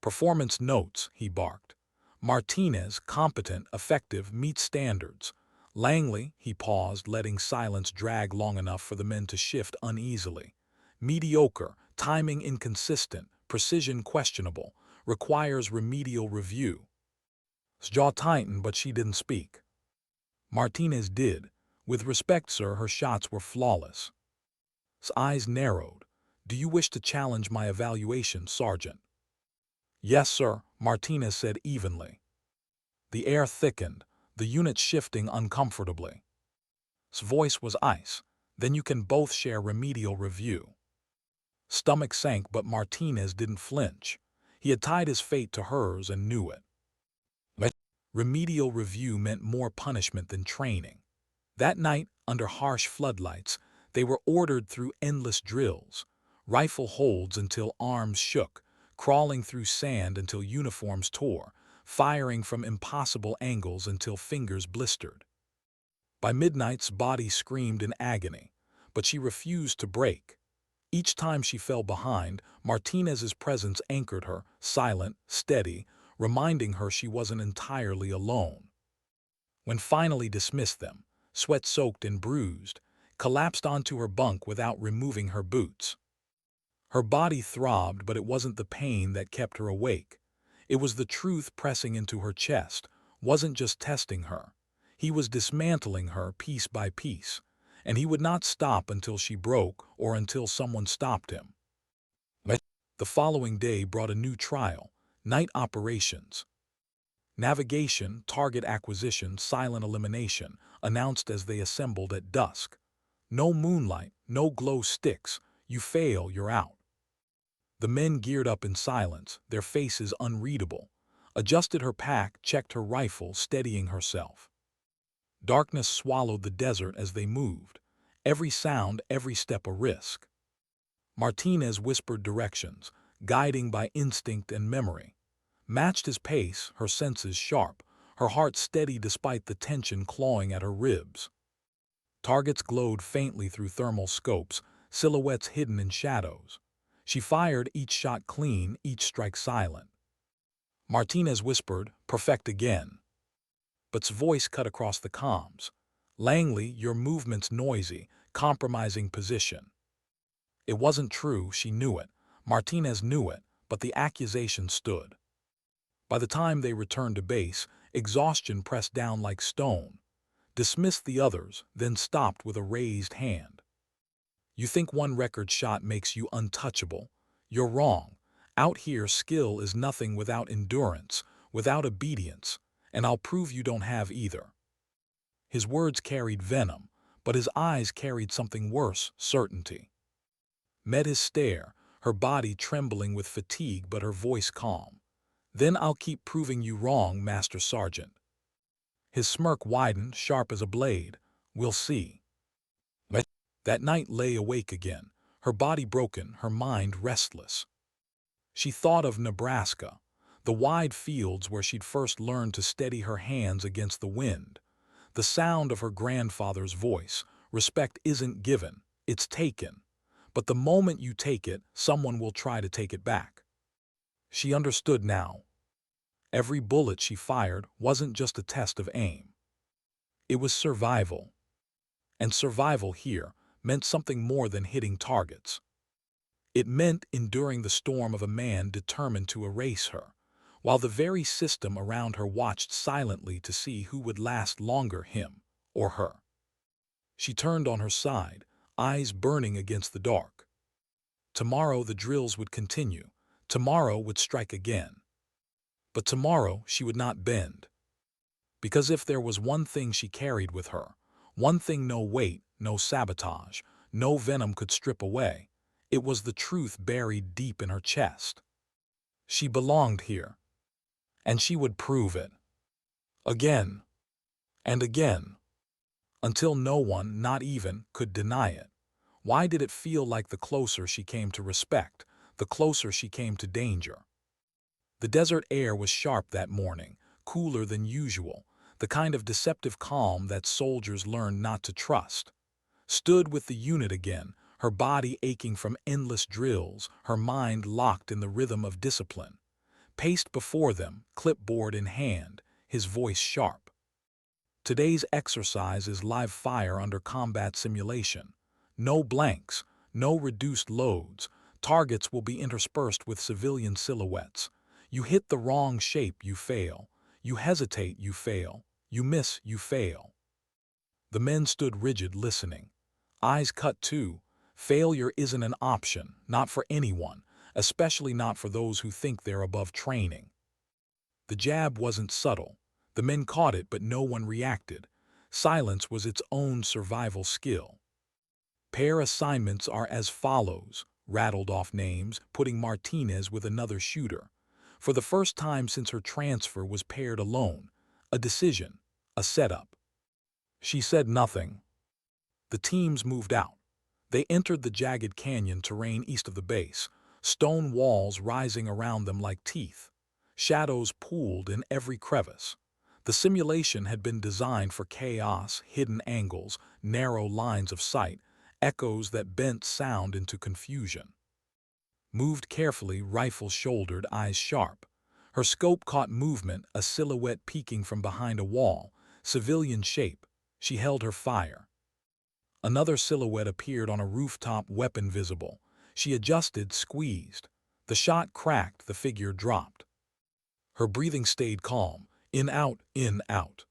Performance notes, he barked. Martinez, competent, effective, meets standards. Langley, he paused, letting silence drag long enough for the men to shift uneasily. Mediocre, timing inconsistent, precision questionable, requires remedial review. His jaw tightened, but she didn't speak. Martinez did. With respect, sir, her shots were flawless. His eyes narrowed. Do you wish to challenge my evaluation, Sergeant? Yes, sir, Martinez said evenly. The air thickened, the unit shifting uncomfortably. His voice was ice. Then you can both share remedial review. Stomach sank, but Martinez didn't flinch. He had tied his fate to hers and knew it. Remedial review meant more punishment than training. That night, under harsh floodlights, they were ordered through endless drills, rifle holds until arms shook, crawling through sand until uniforms tore, firing from impossible angles until fingers blistered. By midnight's body screamed in agony, but she refused to break. Each time she fell behind, Martinez's presence anchored her, silent, steady, reminding her she wasn't entirely alone. When finally dismissed them, sweat-soaked and bruised, collapsed onto her bunk without removing her boots. Her body throbbed, but it wasn't the pain that kept her awake. It was the truth pressing into her chest. wasn't just testing her. He was dismantling her piece by piece, and he would not stop until she broke or until someone stopped him. The following day brought a new trial: night operations. Navigation, target acquisition, silent elimination, announced as they assembled at dusk. No moonlight, no glow sticks. You fail, you're out. The men geared up in silence, their faces unreadable. Adjusted her pack, checked her rifle, steadying herself. Darkness swallowed the desert as they moved. Every sound, every step a risk. Martinez whispered directions, guiding by instinct and memory. Matched his pace, her senses sharp, her heart steady despite the tension clawing at her ribs. Targets glowed faintly through thermal scopes, silhouettes hidden in shadows. She fired, each shot clean, each strike silent. Martinez whispered, "Perfect again." But's voice cut across the comms. "Langley, your movement's noisy, compromising position." It wasn't true, she knew it. Martinez knew it, but the accusation stood. By the time they returned to base, exhaustion pressed down like stone. Dismissed the others, then stopped with a raised hand. "You think one record shot makes you untouchable? You're wrong. Out here, skill is nothing without endurance, without obedience, and I'll prove you don't have either." His words carried venom, but his eyes carried something worse: certainty. Met his stare, her body trembling with fatigue but her voice calm. "Then I'll keep proving you wrong, Master Sergeant." His smirk widened, sharp as a blade. "We'll see." That night lay awake again, her body broken, her mind restless. She thought of Nebraska, the wide fields where she'd first learned to steady her hands against the wind. The sound of her grandfather's voice: "Respect isn't given, it's taken. But the moment you take it, someone will try to take it back." She understood now. Every bullet she fired wasn't just a test of aim. It was survival. And survival here meant something more than hitting targets. It meant enduring the storm of a man determined to erase her, while the very system around her watched silently to see who would last longer, him or her. She turned on her side, eyes burning against the dark. Tomorrow the drills would continue. Tomorrow would strike again. But tomorrow she would not bend. Because if there was one thing she carried with her, one thing no weight, no sabotage, no venom could strip away, it was the truth buried deep in her chest. She belonged here, and she would prove it. Again and again, until no one, not even, could deny it. Why did it feel like the closer she came to respect, the closer she came to danger? The desert air was sharp that morning, cooler than usual, the kind of deceptive calm that soldiers learned not to trust. Stood with the unit again, her body aching from endless drills, her mind locked in the rhythm of discipline. Paced before them, clipboard in hand, his voice sharp. "Today's exercise is live fire under combat simulation. No blanks, no reduced loads. Targets will be interspersed with civilian silhouettes. You hit the wrong shape, you fail. You hesitate, you fail. You miss, you fail." The men stood rigid, listening. Eyes cut too. Failure isn't an option, not for anyone, especially not for those who think they're above training. The jab wasn't subtle. The men caught it, but no one reacted. Silence was its own survival skill. "Pair assignments are as follows," rattled off names, putting Martinez with another shooter. For the first time since her transfer was paired alone. A decision, a setup. She said nothing. The teams moved out. They entered the jagged canyon terrain east of the base, stone walls rising around them like teeth. Shadows pooled in every crevice. The simulation had been designed for chaos, hidden angles, narrow lines of sight, echoes that bent sound into confusion. Moved carefully, rifle shouldered, eyes sharp. Her scope caught movement, a silhouette peeking from behind a wall, civilian shape. She held her fire. Another silhouette appeared on a rooftop, weapon visible. She adjusted, squeezed. The shot cracked, the figure dropped. Her breathing stayed calm, In, out, in, out.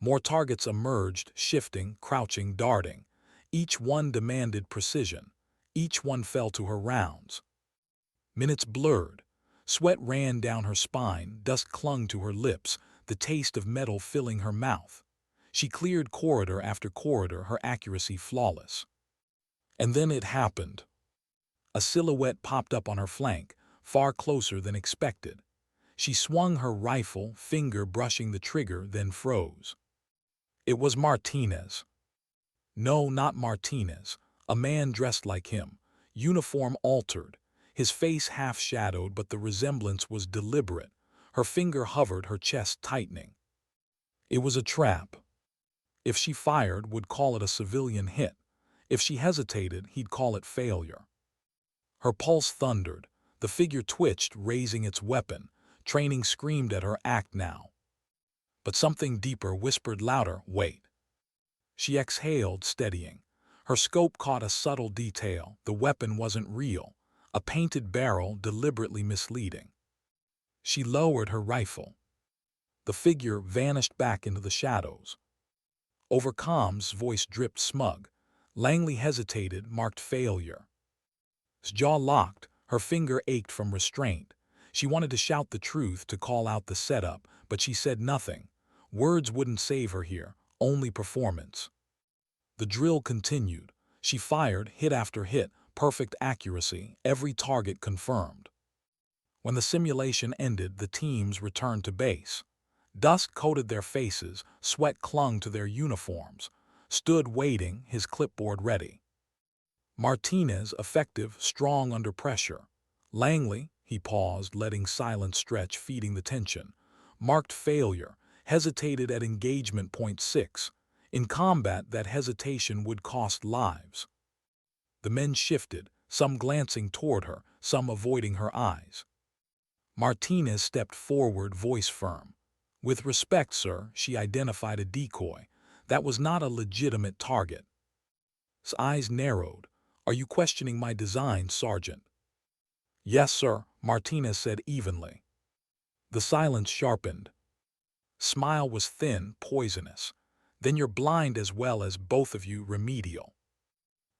More targets emerged, shifting, crouching, darting. Each one demanded precision. Each one fell to her rounds. Minutes blurred. Sweat ran down her spine, dust clung to her lips, the taste of metal filling her mouth. She cleared corridor after corridor, her accuracy flawless. And then it happened. A silhouette popped up on her flank, far closer than expected. She swung her rifle, finger brushing the trigger, then froze. It was Martinez. No, not Martinez. A man dressed like him, uniform altered, his face half-shadowed, but the resemblance was deliberate. Her finger hovered, her chest tightening. It was a trap. If she fired, would call it a civilian hit. If she hesitated, he'd call it failure. Her pulse thundered. The figure twitched, raising its weapon. Training screamed at her, act now. But something deeper whispered louder, wait. She exhaled, steadying. Her scope caught a subtle detail. The weapon wasn't real. A painted barrel, deliberately misleading. She lowered her rifle. The figure vanished back into the shadows. Over comms, voice dripped smug. Langley hesitated, marked failure. His jaw locked, her finger ached from restraint. She wanted to shout the truth, to call out the setup, but she said nothing. Words wouldn't save her here, only performance. The drill continued. She fired, hit after hit, perfect accuracy, every target confirmed. When the simulation ended, the teams returned to base. Dust coated their faces, sweat clung to their uniforms. Stood waiting, his clipboard ready. Martinez, effective, strong under pressure. Langley, he paused, letting silence stretch, feeding the tension. Marked failure, hesitated at engagement point 6. In combat, that hesitation would cost lives. The men shifted, some glancing toward her, some avoiding her eyes. Martinez stepped forward, voice firm. With respect, sir, she identified a decoy. That was not a legitimate target. His eyes narrowed. Are you questioning my design, Sergeant? Yes, sir, Martinez said evenly. The silence sharpened. Smile was thin, poisonous. Then you're blind as well as both of you, remedial.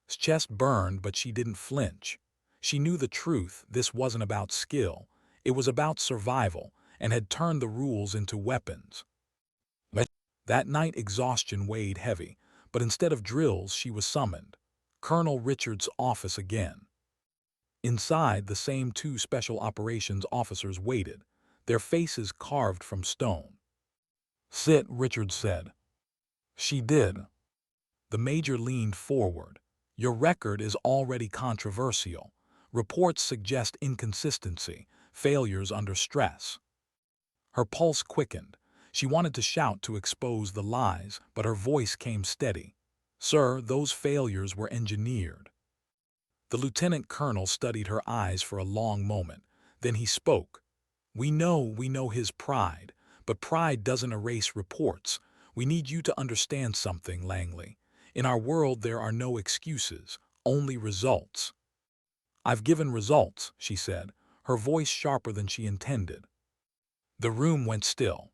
His chest burned, but she didn't flinch. She knew the truth. This wasn't about skill. It was about survival, and had turned the rules into weapons. That night exhaustion weighed heavy, but instead of drills she was summoned. Colonel Richards' office again. Inside, the same 2 special operations officers waited, their faces carved from stone. Sit, Richards said. She did. The major leaned forward. Your record is already controversial. Reports suggest inconsistency, failures under stress. Her pulse quickened. She wanted to shout to expose the lies, but her voice came steady. Sir, those failures were engineered. The lieutenant colonel studied her eyes for a long moment. Then he spoke. We know his pride, but pride doesn't erase reports. We need you to understand something, Langley. In our world there are no excuses, only results. I've given results, she said, her voice sharper than she intended. The room went still.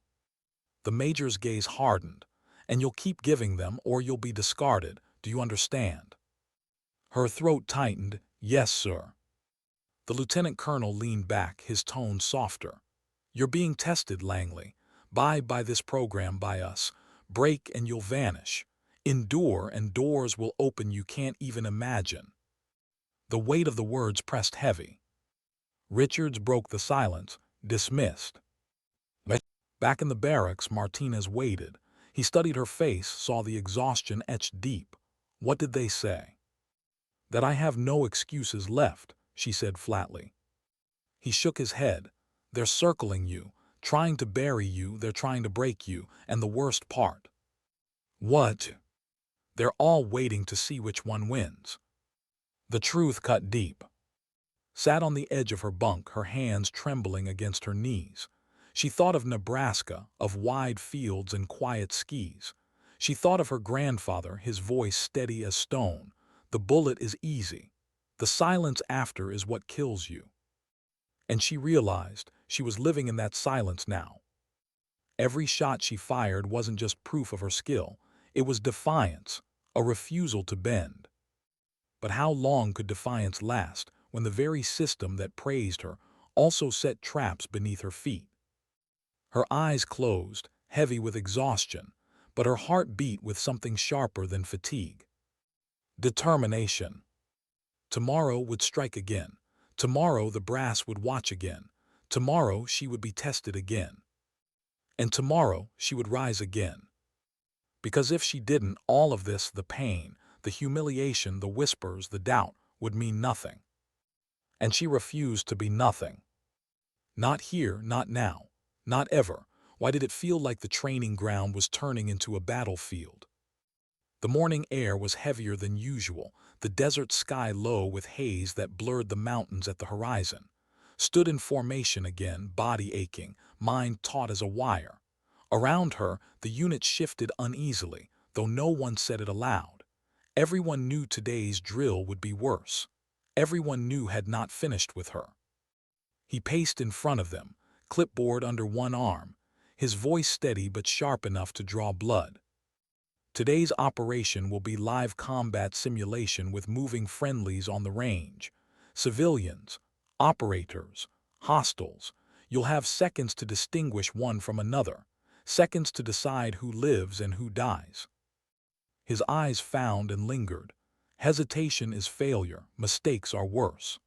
The major's gaze hardened. And you'll keep giving them or you'll be discarded. Do you understand? Her throat tightened. Yes, sir. The lieutenant colonel leaned back, his tone softer. You're being tested, Langley. By this program, by us. Break and you'll vanish. Endure and doors will open you can't even imagine. The weight of the words pressed heavy. Richards broke the silence, dismissed. Back in the barracks, Martinez waited. He studied her face, saw the exhaustion etched deep. What did they say? That I have no excuses left, she said flatly. He shook his head. They're circling you, trying to bury you, they're trying to break you, and the worst part. What? They're all waiting to see which one wins. The truth cut deep. Sat on the edge of her bunk, her hands trembling against her knees. She thought of Nebraska, of wide fields and quiet skis. She thought of her grandfather, his voice steady as stone. The bullet is easy. The silence after is what kills you. And she realized she was living in that silence now. Every shot she fired wasn't just proof of her skill, it was defiance, a refusal to bend. But how long could defiance last when the very system that praised her also set traps beneath her feet? Her eyes closed, heavy with exhaustion, but her heart beat with something sharper than fatigue. Determination. Tomorrow would strike again. Tomorrow the brass would watch again. Tomorrow she would be tested again. And tomorrow she would rise again. Because if she didn't, all of this, the pain, the humiliation, the whispers, the doubt, would mean nothing. And she refused to be nothing. Not here, not now, not ever. Why did it feel like the training ground was turning into a battlefield? The morning air was heavier than usual, the desert sky low with haze that blurred the mountains at the horizon. Stood in formation again, body aching, mind taut as a wire. Around her, the unit shifted uneasily, though no one said it aloud. Everyone knew today's drill would be worse. Everyone knew had not finished with her. He paced in front of them, clipboard under one arm, his voice steady but sharp enough to draw blood. Today's operation will be live combat simulation with moving friendlies on the range. Civilians, operators, hostiles. You'll have seconds to distinguish one from another, seconds to decide who lives and who dies. His eyes found and lingered. Hesitation is failure, mistakes are worse.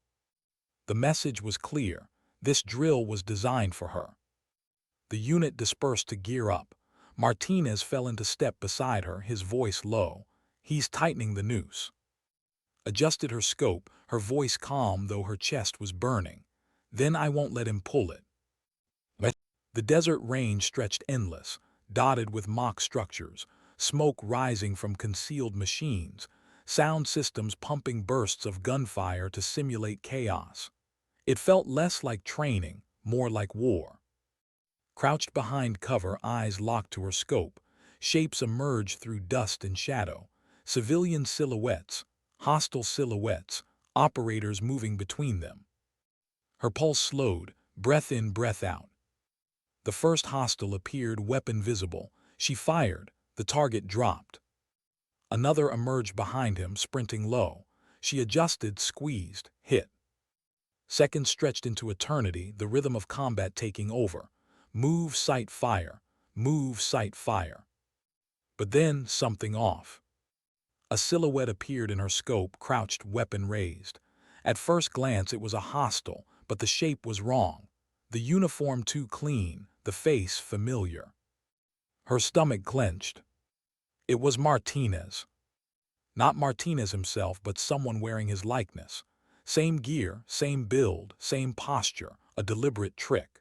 The message was clear. This drill was designed for her. The unit dispersed to gear up. Martinez fell into step beside her, his voice low. He's tightening the noose. Adjusted her scope, her voice calm though her chest was burning. Then I won't let him pull it. The desert range stretched endless, dotted with mock structures, smoke rising from concealed machines, sound systems pumping bursts of gunfire to simulate chaos. It felt less like training, more like war. Crouched behind cover, eyes locked to her scope, shapes emerged through dust and shadow, civilian silhouettes, hostile silhouettes, operators moving between them. Her pulse slowed, breath in, breath out. The first hostile appeared, weapon visible. She fired. The target dropped. Another emerged behind him, sprinting low. She adjusted, squeezed, hit. Seconds stretched into eternity, the rhythm of combat taking over. Move, sight, fire. Move, sight, fire. But then, something off. A silhouette appeared in her scope, crouched, weapon raised. At first glance it was a hostile, but the shape was wrong. The uniform too clean, the face familiar. Her stomach clenched. It was Martinez. Not Martinez himself, but someone wearing his likeness. Same gear, same build, same posture, a deliberate trick.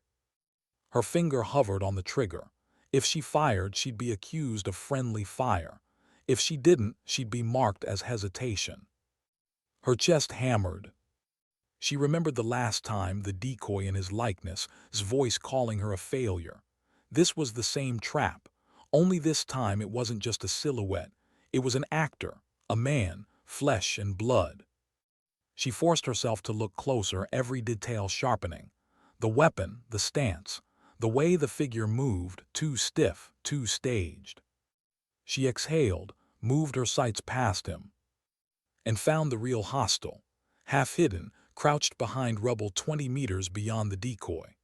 Her finger hovered on the trigger. If she fired, she'd be accused of friendly fire. If she didn't, she'd be marked as hesitation. Her chest hammered. She remembered the last time, the decoy in his likeness, his voice calling her a failure. This was the same trap. Only this time it wasn't just a silhouette. It was an actor, a man, flesh and blood. She forced herself to look closer, every detail sharpening. The weapon, the stance, the way the figure moved, too stiff, too staged. She exhaled, moved her sights past him, and found the real hostile, half hidden, crouched behind rubble 20 meters beyond the decoy.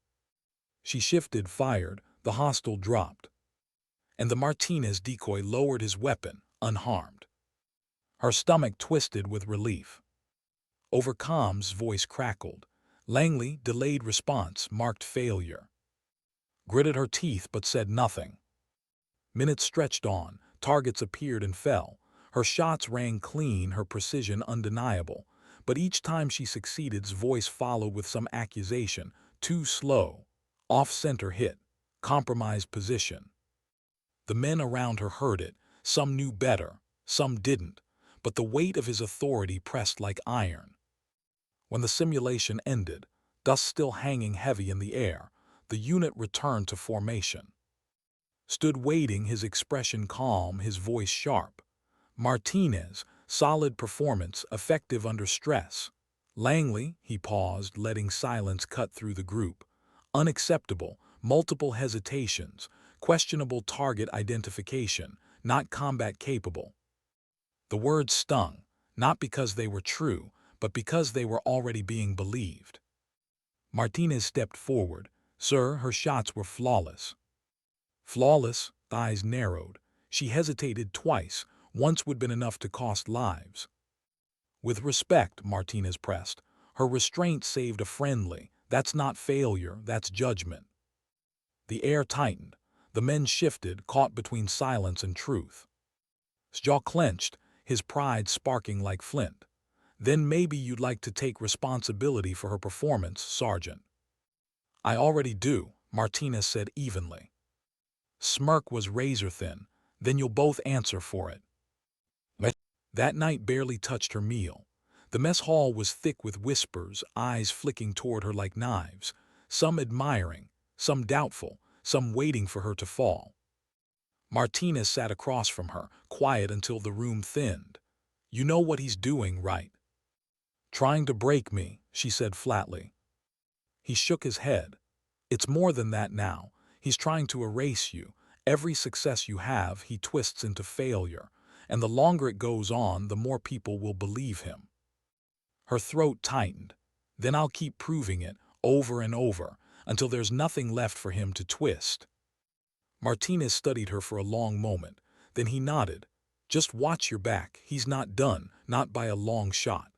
She shifted, fired, the hostile dropped, and the Martinez decoy lowered his weapon, unharmed. Her stomach twisted with relief. Over comms, voice crackled. Langley, delayed response, marked failure. Gritted her teeth but said nothing. Minutes stretched on, targets appeared and fell. Her shots rang clean, her precision undeniable. But each time she succeeded, his voice followed with some accusation. Too slow. Off-center hit. Compromised position. The men around her heard it. Some knew better, some didn't. But the weight of his authority pressed like iron. When the simulation ended, dust still hanging heavy in the air, the unit returned to formation. Stood waiting, his expression calm, his voice sharp. Martinez, solid performance, effective under stress. Langley, he paused, letting silence cut through the group. Unacceptable, multiple hesitations. Questionable target identification, not combat capable. The words stung, not because they were true, but because they were already being believed. Martinez stepped forward. Sir, her shots were flawless. Flawless, eyes narrowed. She hesitated twice. Once would have been enough to cost lives. With respect, Martinez pressed. Her restraint saved a friendly. That's not failure, that's judgment. The air tightened. The men shifted, caught between silence and truth. His jaw clenched, his pride sparking like flint. Then maybe you'd like to take responsibility for her performance, Sergeant. I already do, Martinez said evenly. Smirk was razor-thin. Then you'll both answer for it. That night barely touched her meal. The mess hall was thick with whispers, eyes flicking toward her like knives, some admiring, some doubtful, some waiting for her to fall. Martinez sat across from her, quiet until the room thinned. You know what he's doing, right? Trying to break me, she said flatly. He shook his head. It's more than that now. He's trying to erase you. Every success you have, he twists into failure. And the longer it goes on, the more people will believe him. Her throat tightened. Then I'll keep proving it, over and over, until there's nothing left for him to twist. Martinez studied her for a long moment. Then he nodded. Just watch your back. He's not done, not by a long shot.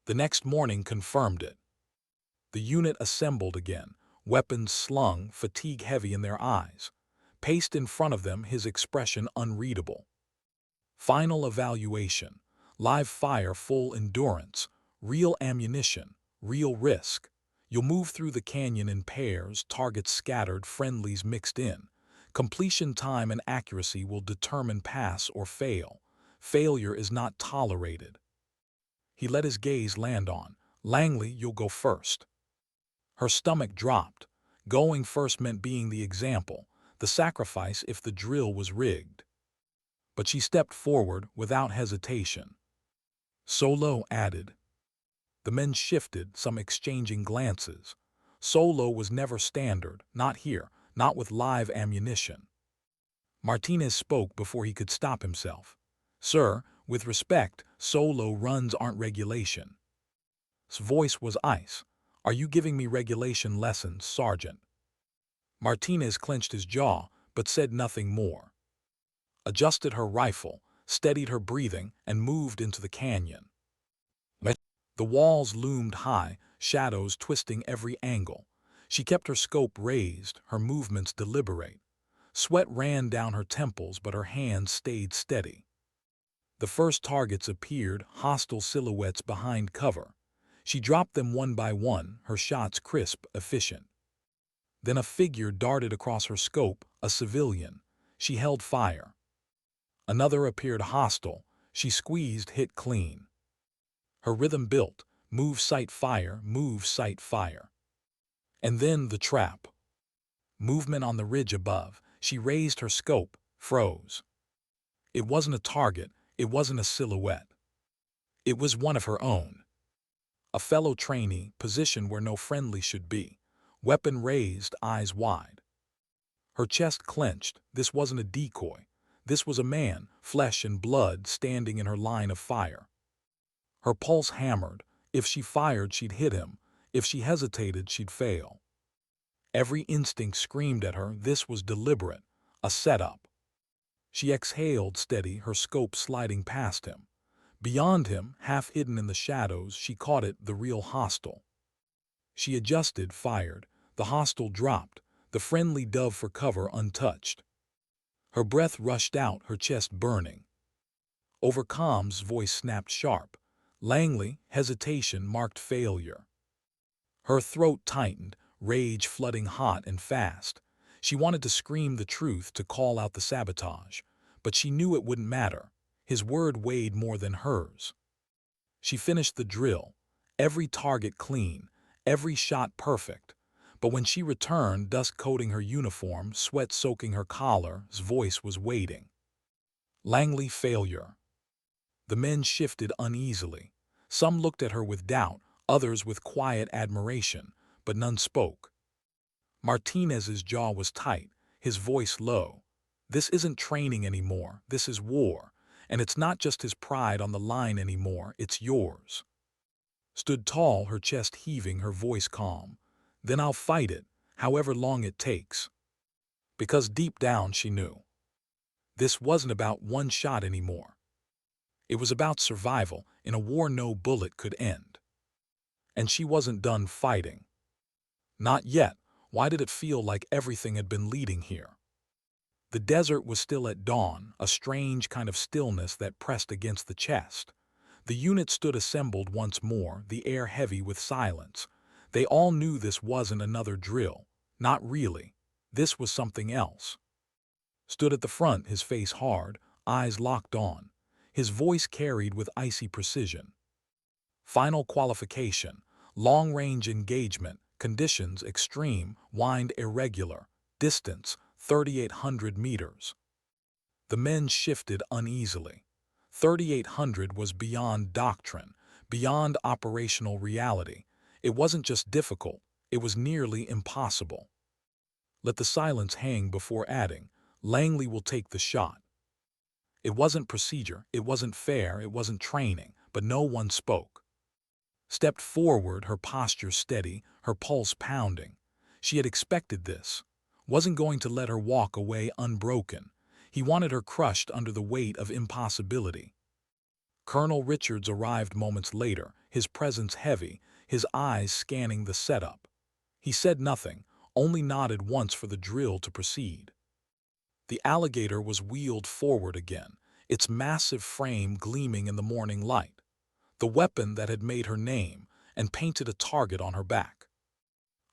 The next morning confirmed it. The unit assembled again, weapons slung, fatigue heavy in their eyes. Paced in front of them, his expression unreadable. Final evaluation. Live fire, full endurance. Real ammunition. Real risk. You'll move through the canyon in pairs, targets scattered, friendlies mixed in. Completion time and accuracy will determine pass or fail. Failure is not tolerated. He let his gaze land on. Langley, you'll go first. Her stomach dropped. Going first meant being the example, the sacrifice if the drill was rigged. But she stepped forward without hesitation. Solo added. The men shifted, some exchanging glances. Solo was never standard, not here, not with live ammunition. Martinez spoke before he could stop himself. Sir, with respect, solo runs aren't regulation. His voice was ice. Are you giving me regulation lessons, Sergeant? Martinez clenched his jaw, but said nothing more. Adjusted her rifle, steadied her breathing, and moved into the canyon. The walls loomed high, shadows twisting every angle. She kept her scope raised, her movements deliberate. Sweat ran down her temples, but her hands stayed steady. The first targets appeared, hostile silhouettes behind cover. She dropped them one by one, her shots crisp, efficient. Then a figure darted across her scope, a civilian. She held fire. Another appeared hostile. She squeezed, hit clean. Her rhythm built. Move, sight, fire, move, sight, fire. And then the trap. Movement on the ridge above. She raised her scope, froze. It wasn't a target. It wasn't a silhouette. It was one of her own. A fellow trainee, positioned where no friendly should be. Weapon raised, eyes wide. Her chest clenched. This wasn't a decoy. This was a man, flesh and blood, standing in her line of fire. Her pulse hammered. If she fired, she'd hit him. If she hesitated, she'd fail. Every instinct screamed at her this was deliberate, a setup. She exhaled steady, her scope sliding past him. Beyond him, half hidden in the shadows, she caught it, the real hostile. She adjusted, fired. The hostile dropped, the friendly dove for cover untouched. Her breath rushed out, her chest burning. Over comms, voice snapped sharp. Langley, hesitation marked failure. Her throat tightened, rage flooding hot and fast. She wanted to scream the truth, to call out the sabotage, but she knew it wouldn't matter. His word weighed more than hers. She finished the drill, every target clean, every shot perfect. But when she returned, dust coating her uniform, sweat soaking her collar, his voice was waiting. Langley, failure. The men shifted uneasily. Some looked at her with doubt, others with quiet admiration, but none spoke. Martinez's jaw was tight, his voice low. This isn't training anymore, this is war. And it's not just his pride on the line anymore, it's yours. Stood tall, her chest heaving, her voice calm. Then I'll fight it, however long it takes. Because deep down she knew. This wasn't about one shot anymore. It was about survival in a war no bullet could end. And she wasn't done fighting. Not yet. Why did it feel like everything had been leading here? The desert was still at dawn, a strange kind of stillness that pressed against the chest. The unit stood assembled once more, the air heavy with silence. They all knew this wasn't another drill. Not really. This was something else. Stood at the front, his face hard, eyes locked on. His voice carried with icy precision. Final qualification, long-range engagement, conditions extreme, wind irregular, distance 3,800 meters. The men shifted uneasily. 3,800 was beyond doctrine, beyond operational reality. It wasn't just difficult, it was nearly impossible. Let the silence hang before adding, Langley will take the shot. It wasn't procedure, it wasn't fair, it wasn't training, but no one spoke. Stepped forward, her posture steady, her pulse pounding. She had expected this. Wasn't going to let her walk away unbroken. He wanted her crushed under the weight of impossibility. Colonel Richards arrived moments later, his presence heavy, his eyes scanning the setup. He said nothing, only nodded once for the drill to proceed. The Alligator was wheeled forward again, its massive frame gleaming in the morning light. The weapon that had made her name and painted a target on her back.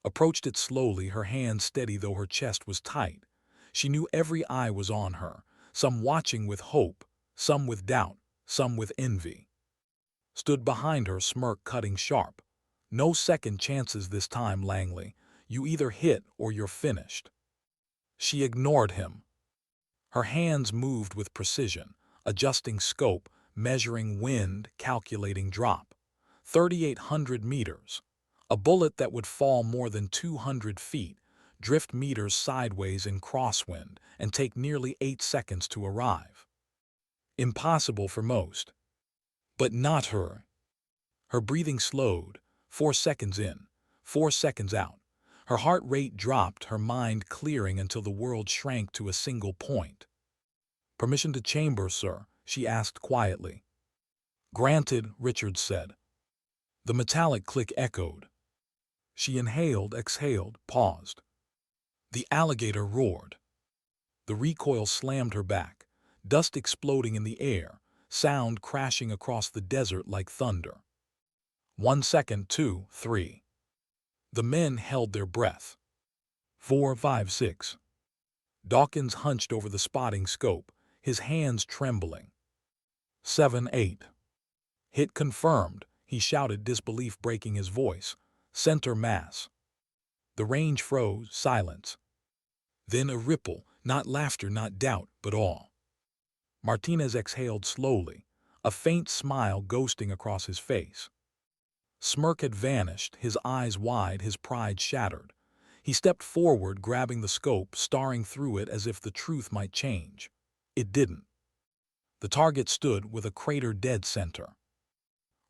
Approached it slowly, her hand steady though her chest was tight. She knew every eye was on her, some watching with hope, some with doubt, some with envy. Stood behind her, smirk cutting sharp. No second chances this time, Langley. You either hit or you're finished. She ignored him. Her hands moved with precision, adjusting scope, measuring wind, calculating drop. 3,800 meters. A bullet that would fall more than 200 feet, drift meters sideways in crosswind, and take nearly 8 seconds to arrive. Impossible for most. But not her. Her breathing slowed, 4 seconds in, 4 seconds out. Her heart rate dropped, her mind clearing until the world shrank to a single point. "Permission to chamber, sir," she asked quietly. "Granted," Richards said. The metallic click echoed. She inhaled, exhaled, paused. The Alligator roared. The recoil slammed her back, dust exploding in the air, sound crashing across the desert like thunder. 1 second, 2, 3. The men held their breath. 4, 5, 6. Dawkins hunched over the spotting scope, his hands trembling. 7, 8. Hit confirmed, he shouted, disbelief breaking his voice. Center mass. The range froze, silence. Then a ripple, not laughter, not doubt, but awe. Martinez exhaled slowly, a faint smile ghosting across his face. Smirk had vanished, his eyes wide, his pride shattered. He stepped forward, grabbing the scope, staring through it as if the truth might change. It didn't. The target stood with a crater dead center.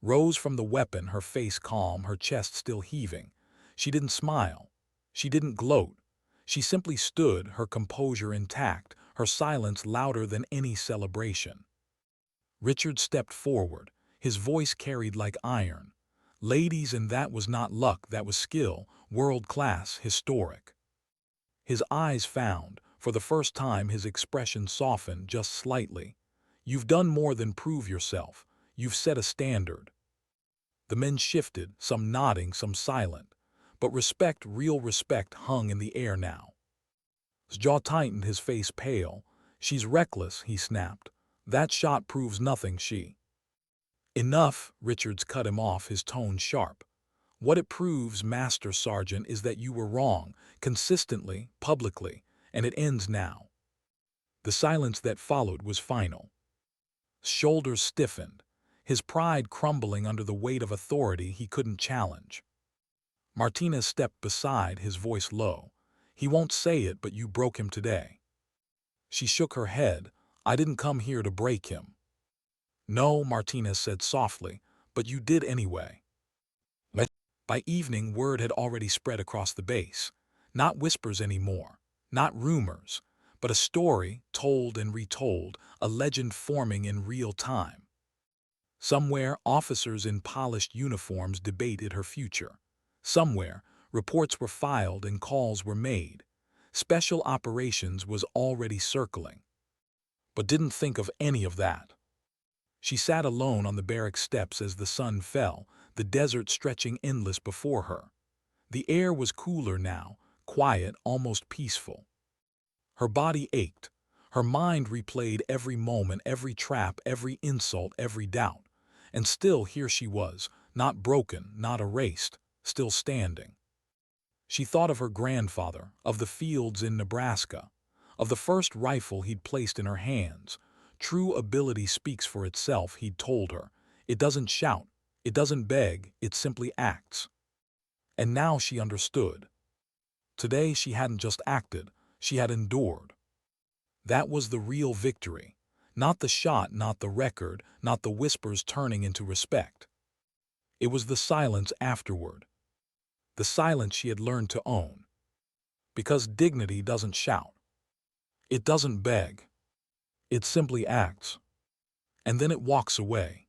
Rose from the weapon, her face calm, her chest still heaving. She didn't smile. She didn't gloat. She simply stood, her composure intact, her silence louder than any celebration. Richard stepped forward, his voice carried like iron. Ladies, and that was not luck, that was skill, world-class, historic. His eyes found, for the first time his expression softened just slightly. You've done more than prove yourself. You've set a standard. The men shifted, some nodding, some silent. But respect, real respect, hung in the air now. His jaw tightened, his face pale. She's reckless, he snapped. That shot proves nothing, she. Enough, Richards cut him off, his tone sharp. What it proves, Master Sergeant, is that you were wrong, consistently, publicly, and it ends now. The silence that followed was final. Shoulders stiffened, his pride crumbling under the weight of authority he couldn't challenge. Martinez stepped beside, his voice low. He won't say it, but you broke him today. She shook her head. I didn't come here to break him. No, Martinez said softly, but you did anyway. By evening, word had already spread across the base. Not whispers anymore, not rumors, but a story told and retold, a legend forming in real time. Somewhere, officers in polished uniforms debated her future. Somewhere, reports were filed and calls were made. Special operations was already circling. But didn't think of any of that. She sat alone on the barrack steps as the sun fell, the desert stretching endless before her. The air was cooler now, quiet, almost peaceful. Her body ached. Her mind replayed every moment, every trap, every insult, every doubt. And still here she was, not broken, not erased, still standing. She thought of her grandfather, of the fields in Nebraska, of the first rifle he'd placed in her hands. True ability speaks for itself, he'd told her. It doesn't shout, it doesn't beg, it simply acts. And now she understood. Today she hadn't just acted, she had endured. That was the real victory. Not the shot, not the record, not the whispers turning into respect. It was the silence afterward. The silence she had learned to own. Because dignity doesn't shout. It doesn't beg. It simply acts. And then it walks away.